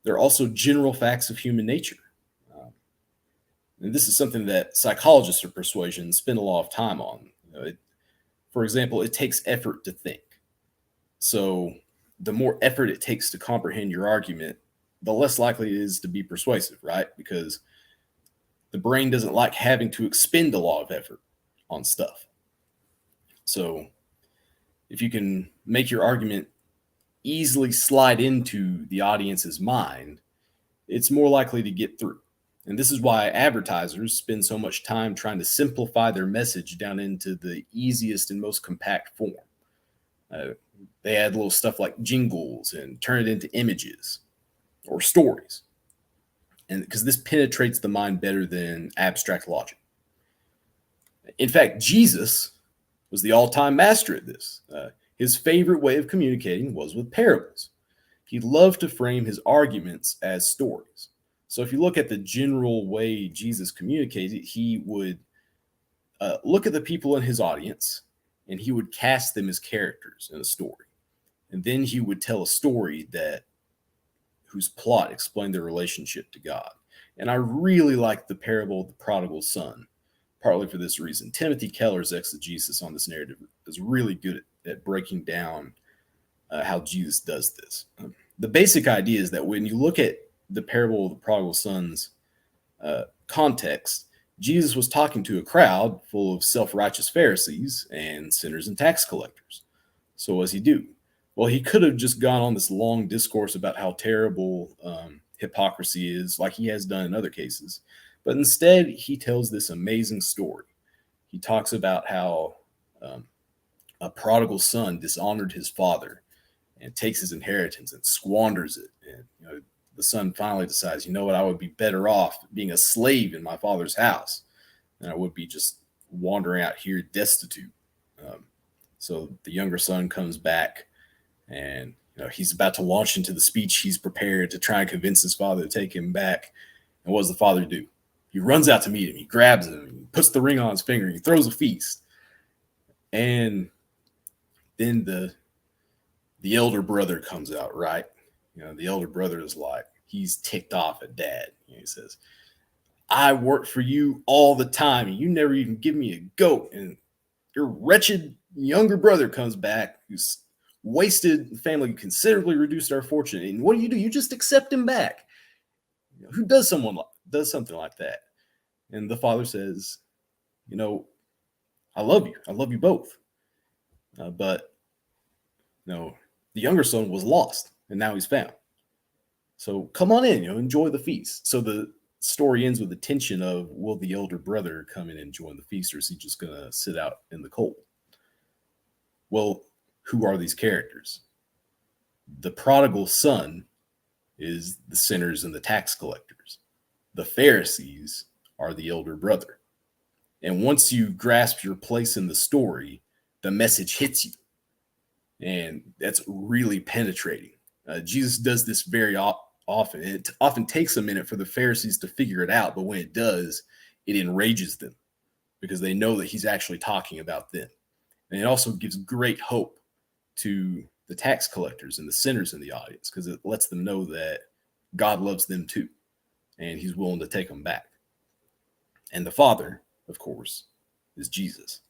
there are also general facts of human nature. And this is something that psychologists of persuasion spend a lot of time on. For example, it takes effort to think. So the more effort it takes to comprehend your argument, the less likely it is to be persuasive, right? Because the brain doesn't like having to expend a lot of effort on stuff. So if you can make your argument easily slide into the audience's mind, it's more likely to get through. And this is why advertisers spend so much time trying to simplify their message down into the easiest and most compact form. They add little stuff like jingles and turn it into images or stories. And because this penetrates the mind better than abstract logic. In fact, Jesus was the all-time master at this. His favorite way of communicating was with parables. He loved to frame his arguments as stories. So if you look at the general way Jesus communicated, he would look at the people in his audience and he would cast them as characters in a story. And then he would tell a story whose plot explained their relationship to God. And I really like the parable of the prodigal son, partly for this reason. Timothy Keller's exegesis on this narrative is really good at breaking down how Jesus does this. The basic idea is that when you look at the parable of the prodigal son's context, Jesus was talking to a crowd full of self-righteous Pharisees and sinners and tax collectors. So what does he do? Well, he could have just gone on this long discourse about how terrible hypocrisy is, like he has done in other cases. But instead, he tells this amazing story. He talks about how a prodigal son dishonored his father and takes his inheritance and squanders it. And the son finally decides, you know what, I would be better off being a slave in my father's house than I would be just wandering out here destitute. So the younger son comes back and he's about to launch into the speech he's prepared to try and convince his father to take him back. And what does the father do? He runs out to meet him. He grabs him, he puts the ring on his finger, and he throws a feast. And then the elder brother comes out, right? The elder brother is like, he's ticked off at dad. He says, I work for you all the time, and you never even give me a goat. And your wretched younger brother comes back, who's wasted the family, considerably reduced our fortune. And what do? You just accept him back. Who does something like that? And the father says, I love you. I love you both. But the younger son was lost, and now he's found. So come on in, enjoy the feast. So the story ends with the tension of, will the elder brother come in and join the feast, or is he just going to sit out in the cold? Well, who are these characters? The prodigal son is the sinners and the tax collectors. The Pharisees are the elder brother. And once you grasp your place in the story, the message hits you. And that's really penetrating. Jesus does this very often. It often takes a minute for the Pharisees to figure it out, but when it does, it enrages them because they know that he's actually talking about them. And it also gives great hope to the tax collectors and the sinners in the audience because it lets them know that God loves them too, and he's willing to take them back. And the Father, of course, is Jesus.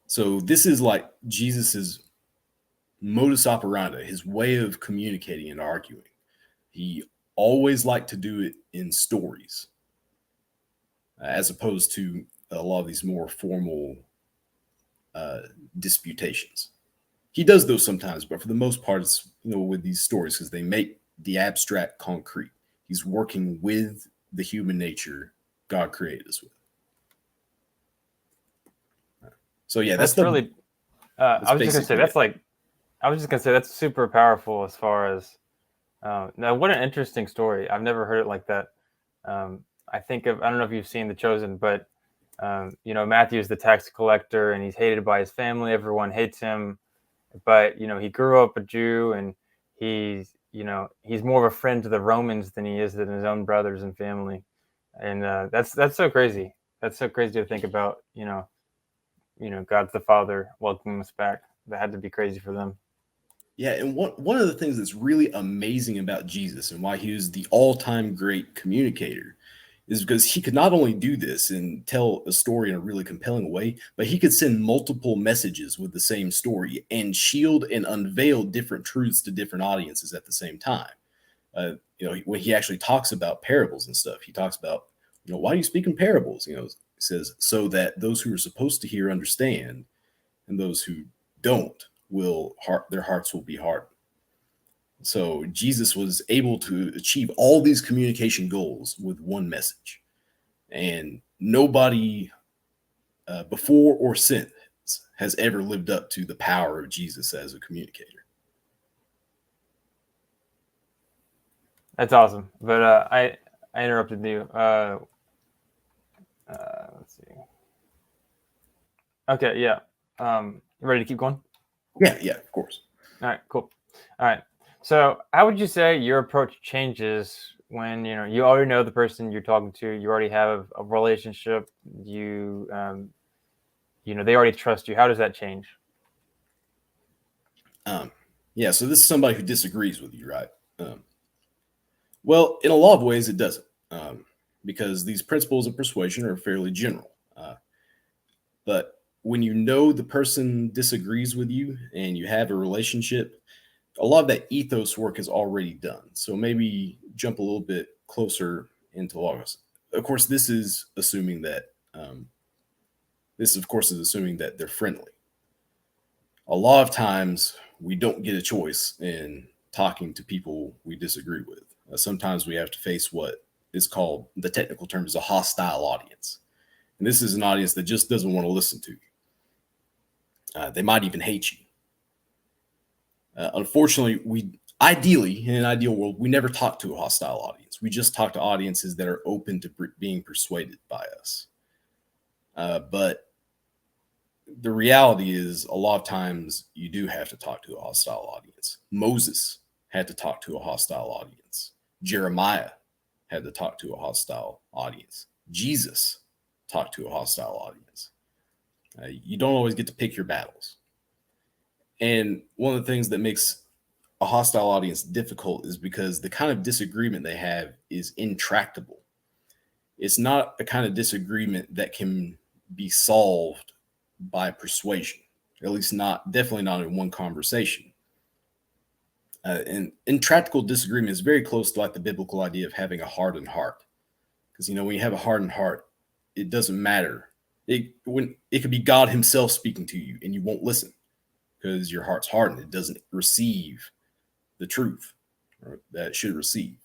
So this is like Jesus's modus operandi, his way of communicating and arguing. He always liked to do it in stories, as opposed to a lot of these more formal disputations. He does those sometimes, but for the most part, it's with these stories because they make the abstract concrete. He's working with the human nature God created us with. So yeah, that's really. I was just gonna say that's super powerful as far as. Now, what an interesting story! I've never heard it like that. I don't know if you've seen The Chosen, but Matthew's the tax collector and he's hated by his family. Everyone hates him, but he grew up a Jew and he's more of a friend to the Romans than he is to his own brothers and family. And that's so crazy. That's so crazy to think about. God's the Father welcoming us back. That had to be crazy for them. Yeah, and one of the things that's really amazing about Jesus and why he was the all-time great communicator is because he could not only do this and tell a story in a really compelling way, but he could send multiple messages with the same story and shield and unveil different truths to different audiences at the same time. When he actually talks about parables and stuff, he talks about, why do you speak in parables? He says, so that those who are supposed to hear understand, and those who don't their hearts will be hardened. So Jesus was able to achieve all these communication goals with one message, and nobody before or since has ever lived up to the power of Jesus as a communicator. That's awesome, but I interrupted you. Let's see. Okay, yeah. You ready to keep going? Yeah, of course. All right, cool. All right. So how would you say your approach changes when, you already know the person you're talking to, you already have a relationship, they already trust you. How does that change? Yeah, so this is somebody who disagrees with you, right? Well, in a lot of ways, it doesn't, because these principles of persuasion are fairly general. But when the person disagrees with you and you have a relationship, a lot of that ethos work is already done. So maybe jump a little bit closer into Logos. Of course, this is assuming that they're friendly. A lot of times we don't get a choice in talking to people we disagree with. Sometimes we have to face what is called, the technical term is a hostile audience. And this is an audience that just doesn't want to listen to you. They might even hate you. Unfortunately, in an ideal world, we never talk to a hostile audience. We just talk to audiences that are open to being persuaded by us. But the reality is, a lot of times you do have to talk to a hostile audience. Moses had to talk to a hostile audience. Jeremiah had to talk to a hostile audience. Jesus talked to a hostile audience. You don't always get to pick your battles. And one of the things that makes a hostile audience difficult is because the kind of disagreement they have is intractable. It's not a kind of disagreement that can be solved by persuasion, at least definitely not in one conversation. And intractable disagreement is very close to like the biblical idea of having a hardened heart. Because, when you have a hardened heart, it doesn't matter. It could be God himself speaking to you and you won't listen because your heart's hardened. It doesn't receive the truth that it should receive.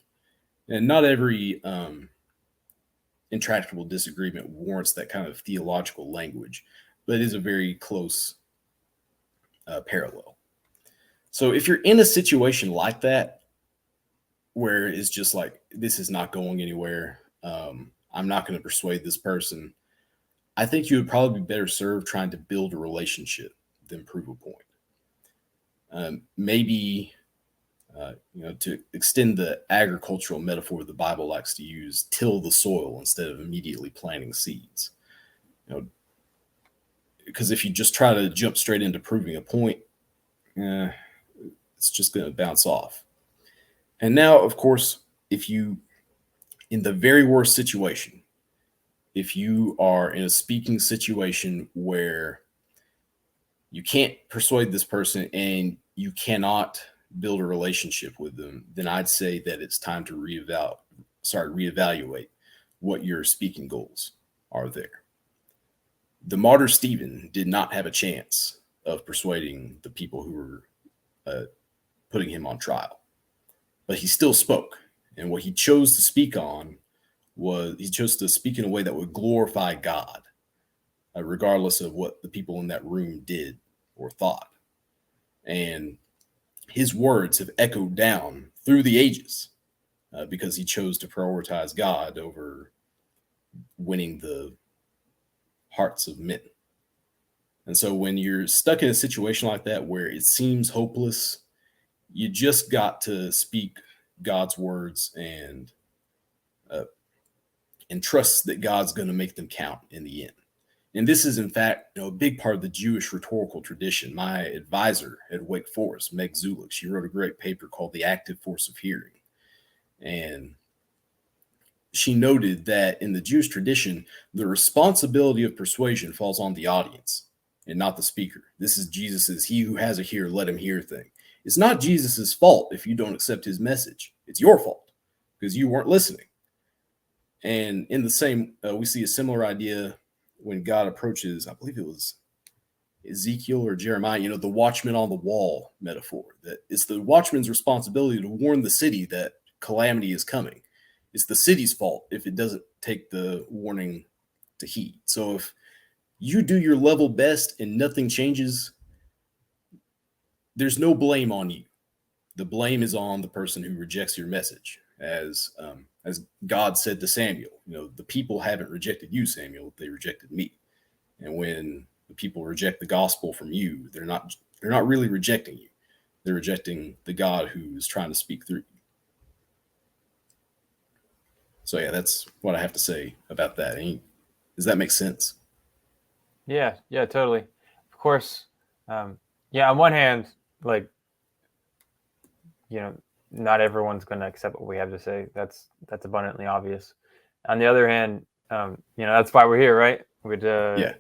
And not every intractable disagreement warrants that kind of theological language, but it is a very close parallel. So if you're in a situation like that, where it's just like, this is not going anywhere. I'm not going to persuade this person. I think you would probably be better served trying to build a relationship than prove a point. Maybe, to extend the agricultural metaphor the Bible likes to use, till the soil instead of immediately planting seeds. Because if you just try to jump straight into proving a point, it's just going to bounce off. And now, of course, in the very worst situation, if you are in a speaking situation where you can't persuade this person and you cannot build a relationship with them, then I'd say that it's time to reevaluate what your speaking goals are there. The martyr Stephen did not have a chance of persuading the people who were putting him on trial, but he still spoke. And what he chose to speak on was, he chose to speak in a way that would glorify God, regardless of what the people in that room did or thought. And his words have echoed down through the ages because he chose to prioritize God over winning the hearts of men. And so when you're stuck in a situation like that where it seems hopeless, you just got to speak God's words and trust that God's going to make them count in the end. And this is, in fact, a big part of the Jewish rhetorical tradition. My advisor at Wake Forest, Meg Zulick, she wrote a great paper called The Active Force of Hearing. And she noted that in the Jewish tradition, the responsibility of persuasion falls on the audience and not the speaker. This is Jesus's "he who has a ear, let him hear" thing. It's not Jesus's fault if you don't accept his message. It's your fault because you weren't listening. And in the same, we see a similar idea when God approaches, I believe it was Ezekiel or Jeremiah, the watchman on the wall metaphor, that it's the watchman's responsibility to warn the city that calamity is coming. It's the city's fault if it doesn't take the warning to heed. So if you do your level best and nothing changes, there's no blame on you. The blame is on the person who rejects your message. As God said to Samuel, the people haven't rejected you, Samuel, they rejected me. And when the people reject the gospel from you, they're not really rejecting you. They're rejecting the God who is trying to speak through you. So yeah, that's what I have to say about that. Does that make sense? Yeah, totally. Of course. On one hand, not everyone's going to accept what we have to say. That's abundantly obvious. On the other hand, that's why we're here, right? We're to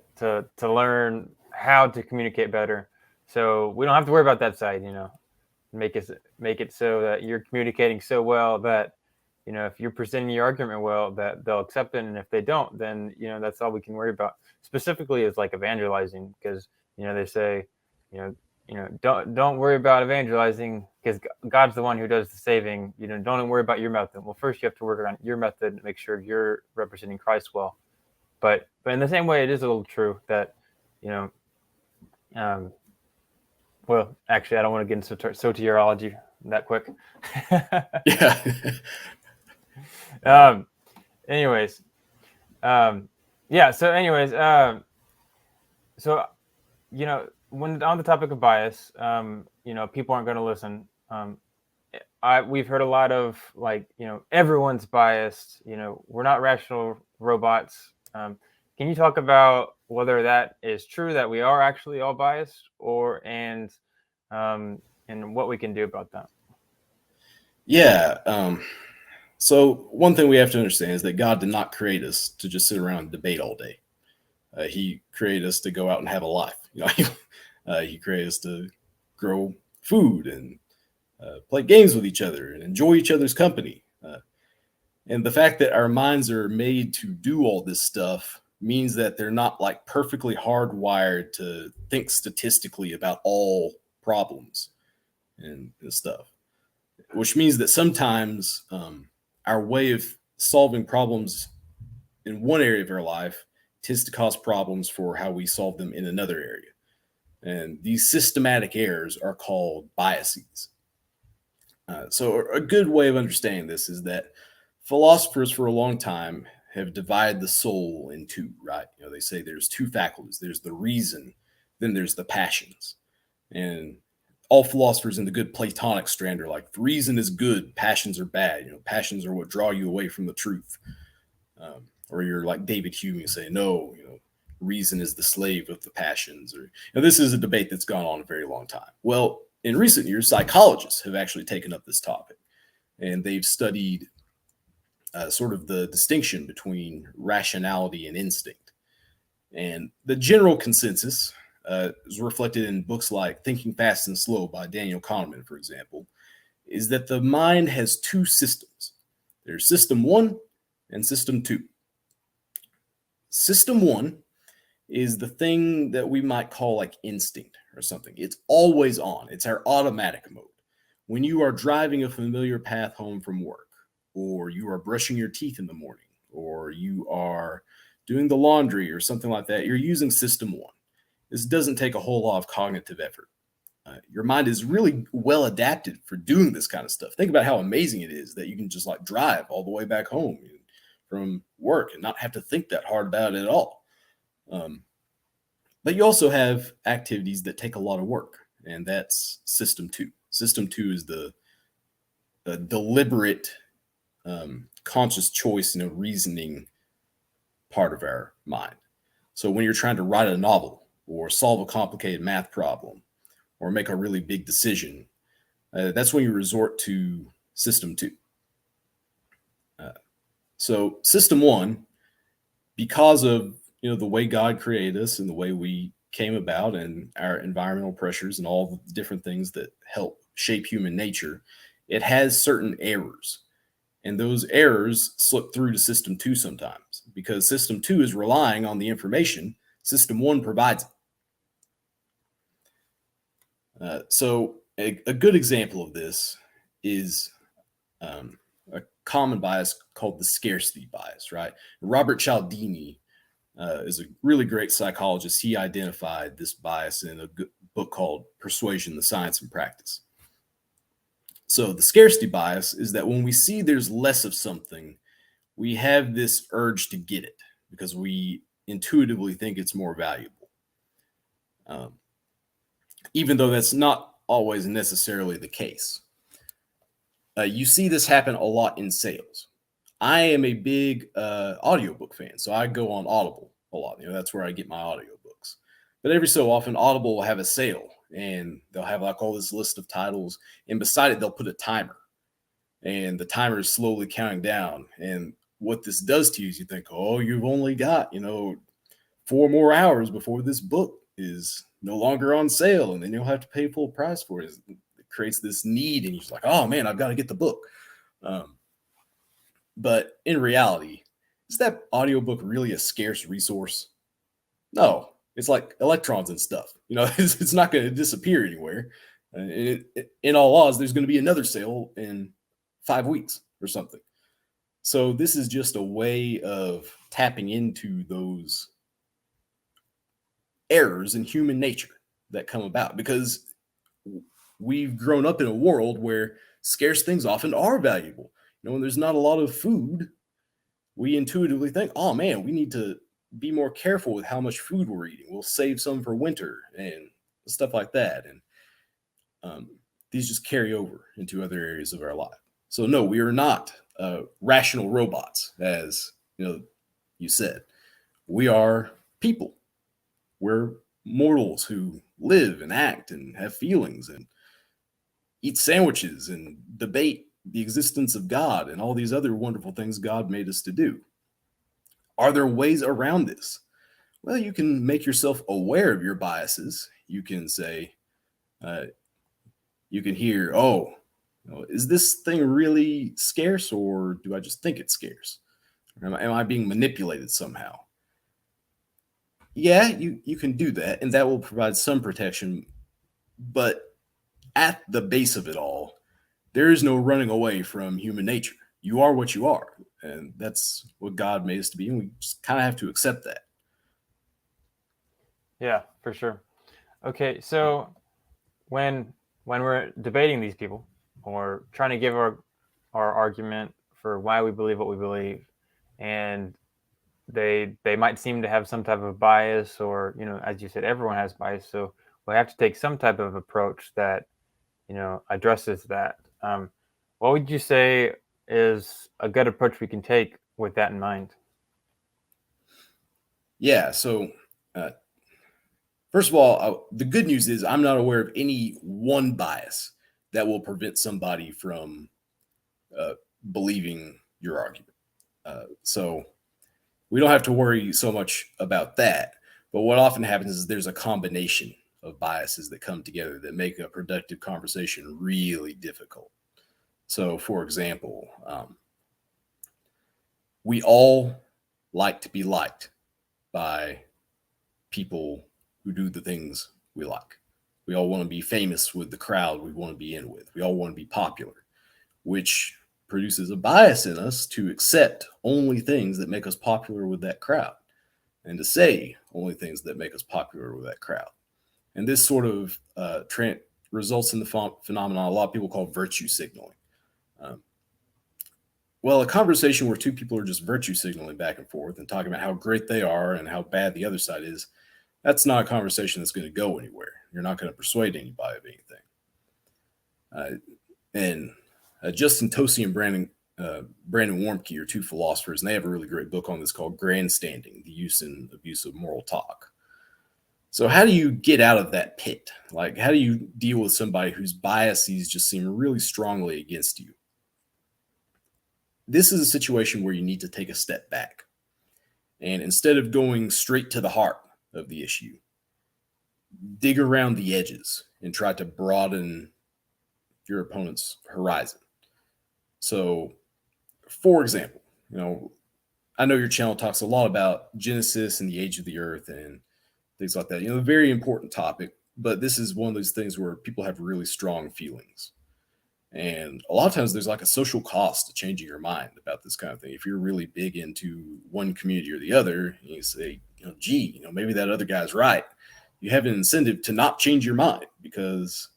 learn how to communicate better. So we don't have to worry about that side, make it so that you're communicating so well that, if you're presenting your argument well, that they'll accept it. And if they don't, then, that's all we can worry about. Specifically is like evangelizing, because, they say, don't worry about evangelizing because God's the one who does the saving. Don't worry about your method. Well, first you have to work around your method and make sure you're representing Christ well. But in the same way, it is a little true that, well, actually, I don't want to get into soteriology that quick. Yeah. Anyways, when on the topic of bias, people aren't going to listen. We've heard a lot of everyone's biased. We're not rational robots. Can you talk about whether that is true, that we are actually all biased, and what we can do about that? Yeah. So one thing we have to understand is that God did not create us to just sit around and debate all day. He created us to go out and have a life. He created us to grow food and play games with each other and enjoy each other's company. And the fact that our minds are made to do all this stuff means that they're not perfectly hardwired to think statistically about all problems and stuff, which means that sometimes our way of solving problems in one area of our life tends to cause problems for how we solve them in another area. And these systematic errors are called biases. So a good way of understanding this is that philosophers for a long time have divided the soul in two, right? They say there's two faculties. There's the reason, then there's the passions. And all philosophers in the good Platonic strand are like, reason is good, passions are bad. Passions are what draw you away from the truth. Or you're like David Hume, say, no, reason is the slave of the passions. Or this is a debate that's gone on a very long time. Well, in recent years, psychologists have actually taken up this topic, and they've studied sort of the distinction between rationality and instinct. And the general consensus is reflected in books like Thinking Fast and Slow by Daniel Kahneman, for example, is that the mind has two systems. There's system one and system two. System one is the thing that we might call like instinct or something. It's always on. It's our automatic mode. When you are driving a familiar path home from work, or you are brushing your teeth in the morning, or you are doing the laundry or something like that, you're using system one. This doesn't take a whole lot of cognitive effort. Your mind is really well adapted for doing this kind of stuff. Think about how amazing it is that you can just like drive all the way back home from work and not have to think that hard about it at all. But you also have activities that take a lot of work, and that's system two. System two is the deliberate, conscious choice, reasoning part of our mind. So when you're trying to write a novel or solve a complicated math problem or make a really big decision, that's when you resort to system two. So system one, because of the way God created us and the way we came about and our environmental pressures and all the different things that help shape human nature, it has certain errors. And those errors slip through to system two sometimes because system two is relying on the information system one provides. So a good example of this is a common bias called the scarcity bias, right? Robert Cialdini is a really great psychologist. He identified this bias in a book called Persuasion, the Science and Practice. So the scarcity bias is that when we see there's less of something, we have this urge to get it because we intuitively think it's more valuable. Even though that's not always necessarily the case. You see this happen a lot in sales. I am a big audiobook fan, so I go on Audible a lot. That's where I get my audiobooks. But every so often, Audible will have a sale, and they'll have like all this list of titles, and beside it, they'll put a timer. And the timer is slowly counting down. And what this does to you is you think, oh, you've only got, 4 more hours before this book is no longer on sale, and then you'll have to pay full price for it. It creates this need, and you're just like, oh man, I've got to get the book. But in reality, is that audiobook really a scarce resource? No, it's like electrons and stuff. It's not going to disappear anywhere. In all odds, there's going to be another sale in 5 weeks or something. So this is just a way of tapping into those errors in human nature that come about because we've grown up in a world where scarce things often are valuable. When there's not a lot of food, we intuitively think, oh man, we need to be more careful with how much food we're eating. We'll save some for winter and stuff like that. And these just carry over into other areas of our life. So no, we are not rational robots, as you said. We are people. We're mortals who live and act and have feelings and eat sandwiches and debate the existence of God and all these other wonderful things God made us to do. Are there ways around this? Well, you can make yourself aware of your biases. You can say, you can hear, oh, is this thing really scarce, or do I just think it's scarce? Am I being manipulated somehow? Yeah, you can do that, and that will provide some protection. But at the base of it all, there is no running away from human nature. You are what you are, and that's what God made us to be, and we just kind of have to accept that. Yeah, for sure. Okay, so when we're debating these people, or trying to give our argument for why we believe what we believe, and they might seem to have some type of bias, or as you said, everyone has bias, so we have to take some type of approach that addresses that. What would you say is a good approach we can take with that in mind? Yeah. So, first of all, the good news is I'm not aware of any one bias that will prevent somebody from believing your argument. So we don't have to worry so much about that. But what often happens is there's a combination of biases that come together that make a productive conversation really difficult. So, for example, we all like to be liked by people who do the things we like. We all want to be famous with the crowd we want to be in with. We all want to be popular, which produces a bias in us to accept only things that make us popular with that crowd and to say only things that make us popular with that crowd. And this sort of results in the phenomenon a lot of people call virtue signaling. Well, a conversation where two people are just virtue signaling back and forth and talking about how great they are and how bad the other side is, that's not a conversation that's going to go anywhere. You're not going to persuade anybody of anything. And Justin Tosi and Brandon Warmke are two philosophers, and they have a really great book on this called Grandstanding, the Use and Abuse of Moral Talk. So how do you get out of that pit? Like, how do you deal with somebody whose biases just seem really strongly against you? This is a situation where you need to take a step back. And instead of going straight to the heart of the issue, dig around the edges and try to broaden your opponent's horizon. So, for example, I know your channel talks a lot about Genesis and the age of the earth and things like that. A very important topic, but this is one of those things where people have really strong feelings. And a lot of times there's like a social cost to changing your mind about this kind of thing. If you're really big into one community or the other, and you say, gee, maybe that other guy's right. You have an incentive to not change your mind because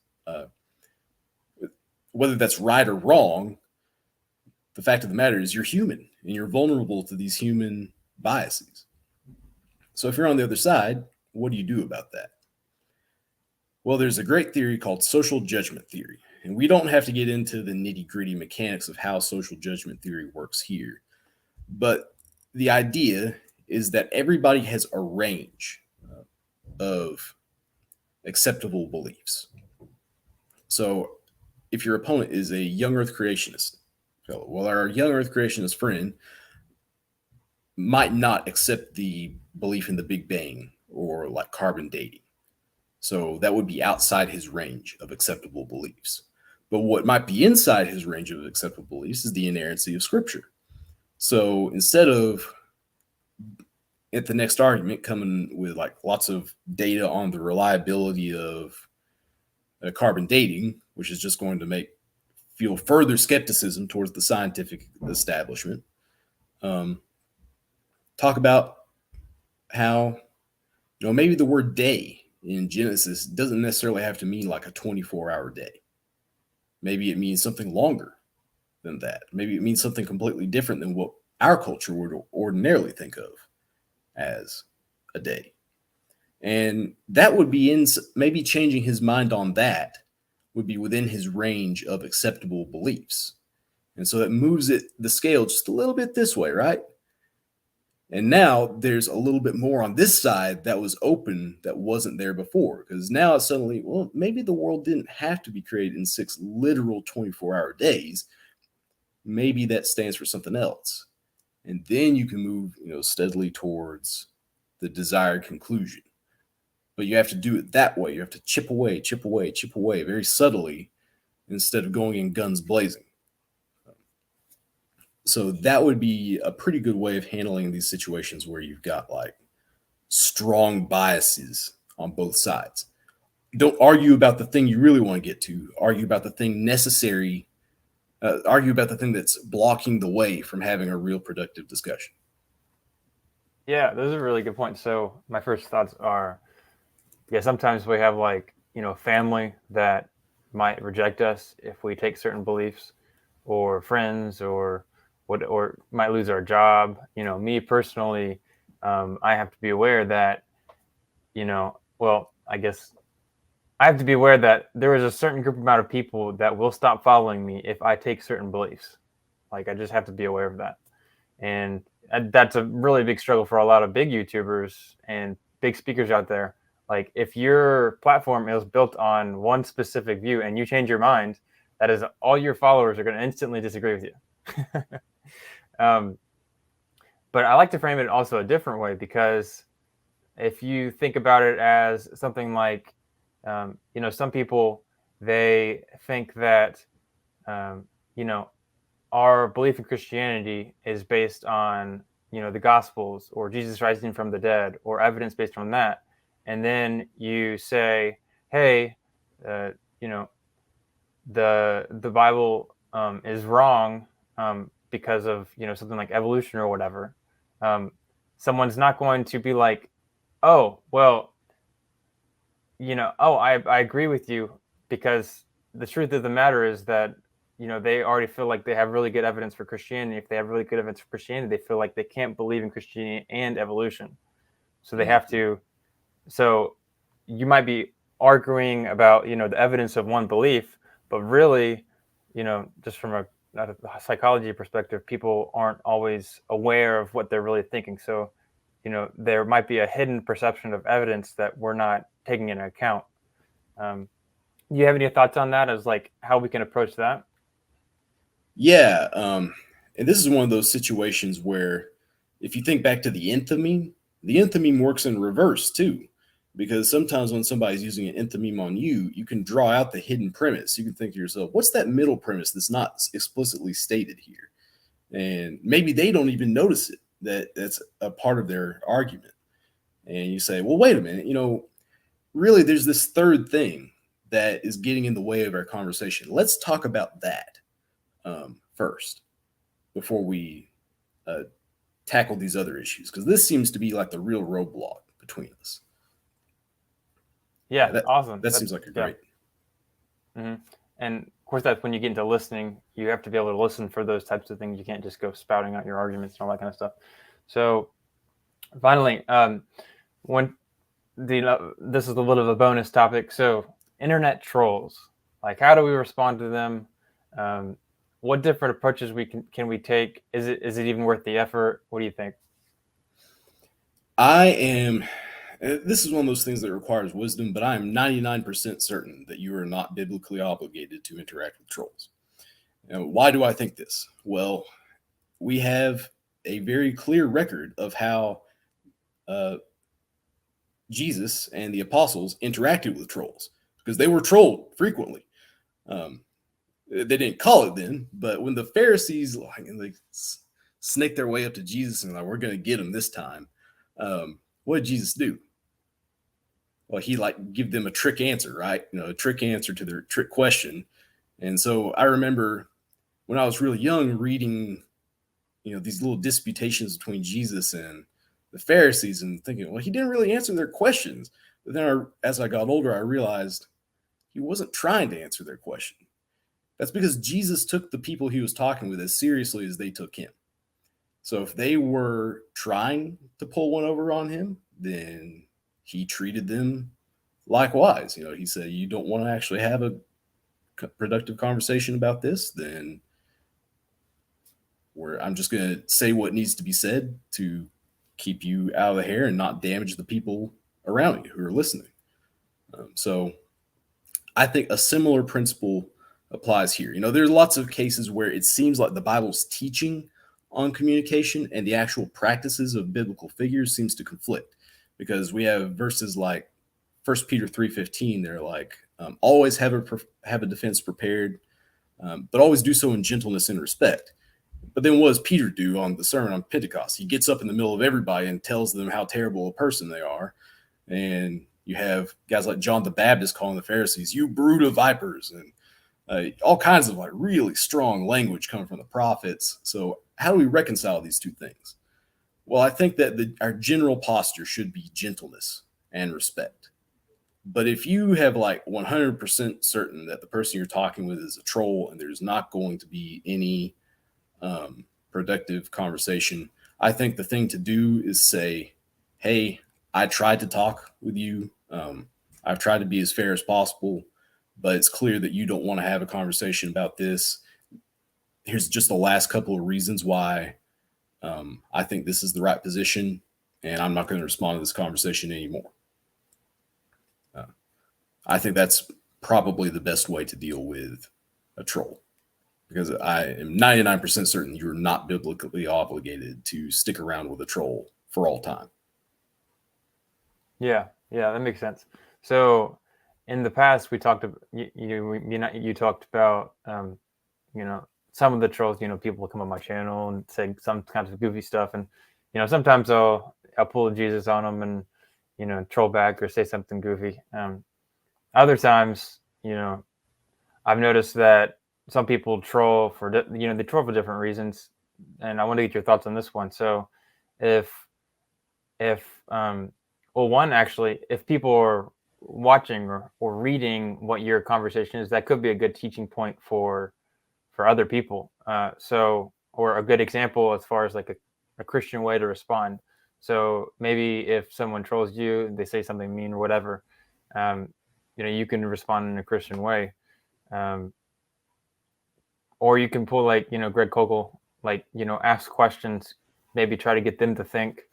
whether that's right or wrong, the fact of the matter is you're human and you're vulnerable to these human biases. So if you're on the other side, what do you do about that? Well, there's a great theory called social judgment theory. And we don't have to get into the nitty-gritty mechanics of how social judgment theory works here. But the idea is that everybody has a range of acceptable beliefs. So if your opponent is a young earth creationist, well, our young earth creationist friend might not accept the belief in the Big Bang or like carbon dating. So that would be outside his range of acceptable beliefs. But what might be inside his range of acceptable beliefs is the inerrancy of Scripture. So instead of at the next argument coming with like lots of data on the reliability of carbon dating, which is just going to fuel further skepticism towards the scientific establishment, talk about how maybe the word day in Genesis doesn't necessarily have to mean like a 24-hour day. Maybe it means something longer than that. Maybe it means something completely different than what our culture would ordinarily think of as a day. And that would be maybe changing his mind on that would be within his range of acceptable beliefs. And so that moves the scale just a little bit this way, right? And now there's a little bit more on this side that was open that wasn't there before. Because now it's suddenly, well, maybe the world didn't have to be created in 6 literal 24-hour days. Maybe that stands for something else. And then you can move, steadily towards the desired conclusion. But you have to do it that way. You have to chip away very subtly instead of going in guns blazing. So that would be a pretty good way of handling these situations where you've got like strong biases on both sides. Don't argue about the thing you really want to get to. Argue about the thing necessary. Argue about the thing that's blocking the way from having a real productive discussion. Yeah, those are really good points. So my first thoughts are, sometimes we have like, family that might reject us if we take certain beliefs, or friends, or might lose our job. Me personally, I have to be aware that, I guess I have to be aware that there is a certain group amount of people that will stop following me if I take certain beliefs. Like, I just have to be aware of that. And that's a really big struggle for a lot of big YouTubers and big speakers out there. Like, if your platform is built on one specific view and you change your mind, that is, all your followers are going to instantly disagree with you. But I like to frame it also a different way, because if you think about it as something like, some people, they think that, our belief in Christianity is based on, the Gospels, or Jesus rising from the dead, or evidence based on that. And then you say, hey, the Bible is wrong because of, something like evolution or whatever. Someone's not going to be like, oh, well, I agree with you, because the truth of the matter is that, they already feel like they have really good evidence for Christianity. If they have really good evidence for Christianity, they feel like they can't believe in Christianity and evolution. So they have to. So you might be arguing about, the evidence of one belief, but really, just from a psychology perspective, people aren't always aware of what they're really thinking. So, there might be a hidden perception of evidence that we're not taking into account. Do you have any thoughts on that, as like how we can approach that? Yeah. And this is one of those situations where, if you think back to the enthymeme works in reverse too. Because sometimes when somebody's using an enthymeme on you, you can draw out the hidden premise. You can think to yourself, what's that middle premise that's not explicitly stated here? And maybe they don't even notice it, that's a part of their argument. And you say, well, wait a minute, really there's this third thing that is getting in the way of our conversation. Let's talk about that first before we tackle these other issues, because this seems to be like the real roadblock between us. Yeah, awesome. That seems like a great. Mm-hmm. And of course, that's when you get into listening. You have to be able to listen for those types of things. You can't just go spouting out your arguments and all that kind of stuff. So, finally, this is a little of a bonus topic. So, internet trolls. Like, how do we respond to them? What different approaches can we take? Is it even worth the effort? What do you think? This is one of those things that requires wisdom, but I am 99% certain that you are not biblically obligated to interact with trolls. Now, why do I think this? Well, we have a very clear record of how Jesus and the apostles interacted with trolls, because they were trolled frequently. They didn't call it then, but when the Pharisees they snaked their way up to Jesus and like, we're going to get him this time, what did Jesus do? Well, he give them a trick answer, right? A trick answer to their trick question. And so I remember when I was really young reading, these little disputations between Jesus and the Pharisees, and thinking, well, he didn't really answer their questions. But then as I got older, I realized he wasn't trying to answer their question. That's because Jesus took the people he was talking with as seriously as they took him. So if they were trying to pull one over on him, then he treated them likewise. He said, you don't want to actually have a productive conversation about this, then I'm just going to say what needs to be said to keep you out of the hair and not damage the people around you who are listening. So I think a similar principle applies here. There's lots of cases where it seems like the Bible's teaching on communication and the actual practices of biblical figures seems to conflict, because we have verses like 1 Peter 3:15. They're like, always have a defense prepared, but always do so in gentleness and respect. But then what does Peter do on the sermon on Pentecost? He gets up in the middle of everybody and tells them how terrible a person they are. And you have guys like John the Baptist calling the Pharisees, you brood of vipers, and all kinds of really strong language coming from the prophets. So how do we reconcile these two things? Well, I think that our general posture should be gentleness and respect. But if you have like 100% certain that the person you're talking with is a troll and there's not going to be any productive conversation, I think the thing to do is say, hey, I tried to talk with you. I've tried to be as fair as possible, but it's clear that you don't want to have a conversation about this. Here's just the last couple of reasons why I think this is the right position, and I'm not going to respond to this conversation anymore. I think that's probably the best way to deal with a troll, because I am 99% certain you're not biblically obligated to stick around with a troll for all time. Yeah, that makes sense. So in the past, we talked about, you talked about, some of the trolls, people will come on my channel and say some kinds of goofy stuff. And, sometimes I'll pull a Jesus on them and, troll back or say something goofy. Other times, I've noticed that some people troll for, they troll for different reasons. And I want to get your thoughts on this one. So if people are watching or reading what your conversation is, that could be a good teaching point for other people. Or a good example as far as like a Christian way to respond. So maybe if someone trolls you, they say something mean or whatever, you can respond in a Christian way. Or you can pull like, Greg Koukl, like, ask questions, maybe try to get them to think.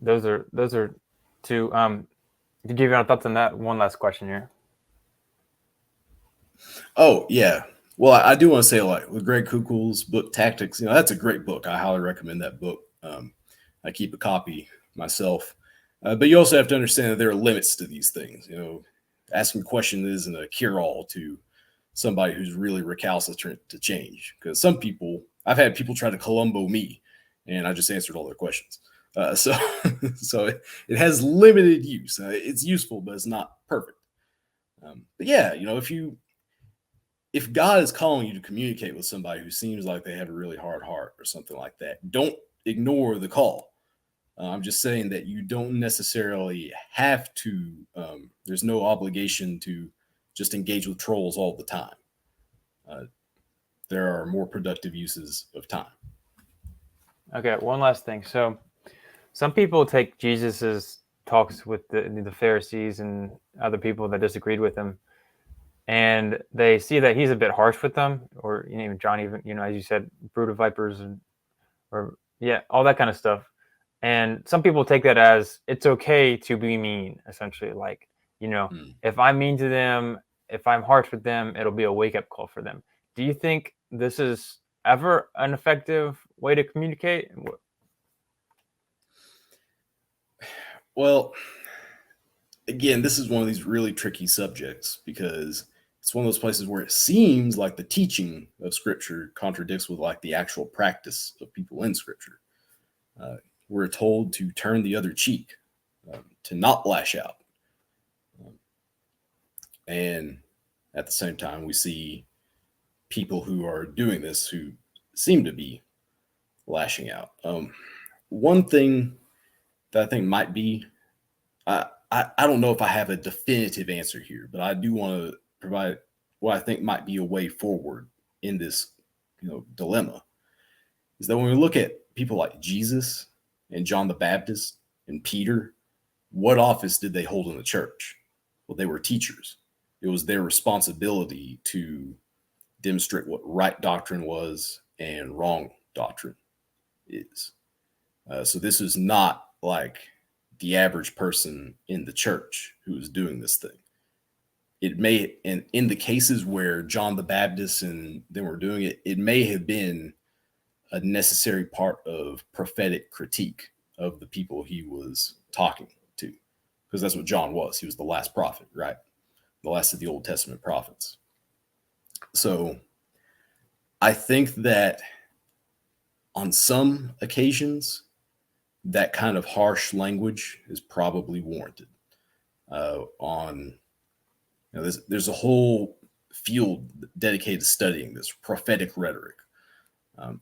Those are two. To give your thoughts on that, one last question here. Oh, yeah. Well, I do want to say, like, with Greg Koukl's book, Tactics, that's a great book. I highly recommend that book. I keep a copy myself. But you also have to understand that there are limits to these things. Asking a question isn't a cure-all to somebody who's really recalcitrant to change. Because I've had people try to Columbo me, and I just answered all their questions. So it has limited use. It's useful, but it's not perfect. But yeah, if God is calling you to communicate with somebody who seems like they have a really hard heart or something like that, don't ignore the call. I'm just saying that you don't necessarily have to. There's no obligation to just engage with trolls all the time. There are more productive uses of time. Okay, one last thing. So some people take Jesus's talks with the Pharisees and other people that disagreed with him, and they see that he's a bit harsh with them, or even John, even as you said, brood of vipers, all that kind of stuff. And some people take that as it's okay to be mean, essentially. Like, if I'm mean to them, if I'm harsh with them, it'll be a wake-up call for them. Do you think this is ever an effective way to communicate? Well, again, this is one of these really tricky subjects because it's one of those places where it seems like the teaching of Scripture contradicts with like the actual practice of people in Scripture. We're told to turn the other cheek, to not lash out. And at the same time, we see people who are doing this who seem to be lashing out. One thing that I think might be, I don't know if I have a definitive answer here, but I do want to provide what I think might be a way forward in this, dilemma. Is that when we look at people like Jesus and John the Baptist and Peter, what office did they hold in the church? Well, they were teachers. It was their responsibility to demonstrate what right doctrine was and wrong doctrine is. So this is not like the average person in the church who is doing this thing. It may, and in the cases where John the Baptist and them were doing it, it may have been a necessary part of prophetic critique of the people he was talking to, because that's what John was. He was the last prophet, right? The last of the Old Testament prophets. So I think that on some occasions, that kind of harsh language is probably warranted. There's a whole field dedicated to studying this prophetic rhetoric.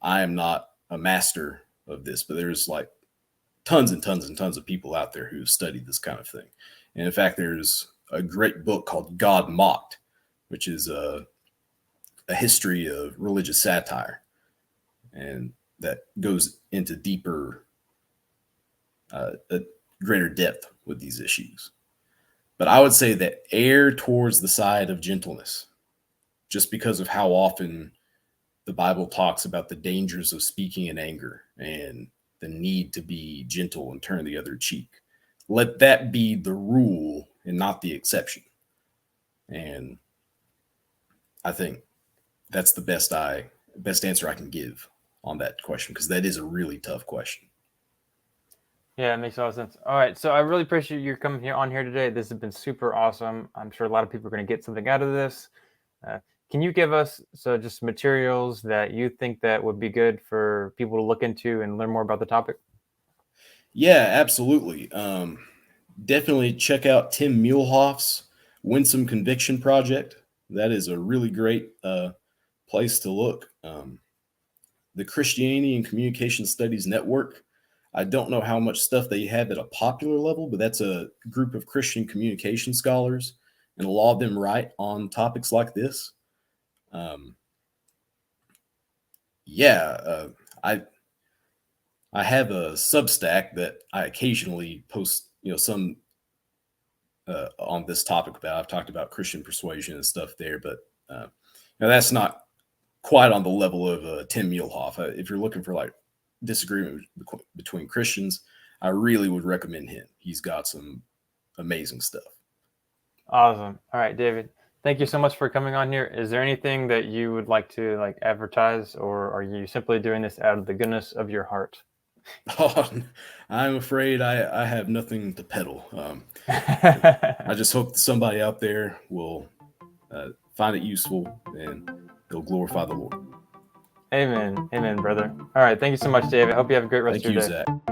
I am not a master of this, but there's like tons and tons and tons of people out there who study this kind of thing. And in fact, there's a great book called God Mocked, which is a history of religious satire, and that goes into deeper, a greater depth with these issues. But I would say that err towards the side of gentleness, just because of how often the Bible talks about the dangers of speaking in anger and the need to be gentle and turn the other cheek. Let that be the rule and not the exception. And I think that's the best answer I can give on that question, because that is a really tough question. Yeah, it makes a lot of sense. All right, so I really appreciate you coming here today. This has been super awesome. I'm sure a lot of people are going to get something out of this. Can you give us just materials that you think that would be good for people to look into and learn more about the topic? Yeah, absolutely. Definitely check out Tim Muehlhoff's Winsome Conviction Project. That is a really great place to look. The Christianity and Communication Studies Network. I don't know how much stuff they have at a popular level, but that's a group of Christian communication scholars, and a lot of them write on topics like this. I have a Substack that I occasionally post, some on this topic about. I've talked about Christian persuasion and stuff there, but that's not quite on the level of Tim Muehlhoff. If you're looking for like disagreement between Christians, I really would recommend him. He's got some amazing stuff. Awesome. All right, David, thank you so much for coming on here. Is there anything that you would like to advertise, or are you simply doing this out of the goodness of your heart? Oh, I'm afraid I have nothing to peddle. I just hope that somebody out there will find it useful and they'll glorify the Lord. Amen. Amen, brother. All right. Thank you so much, David. Hope you have a great rest Thank of your you, day. Zach.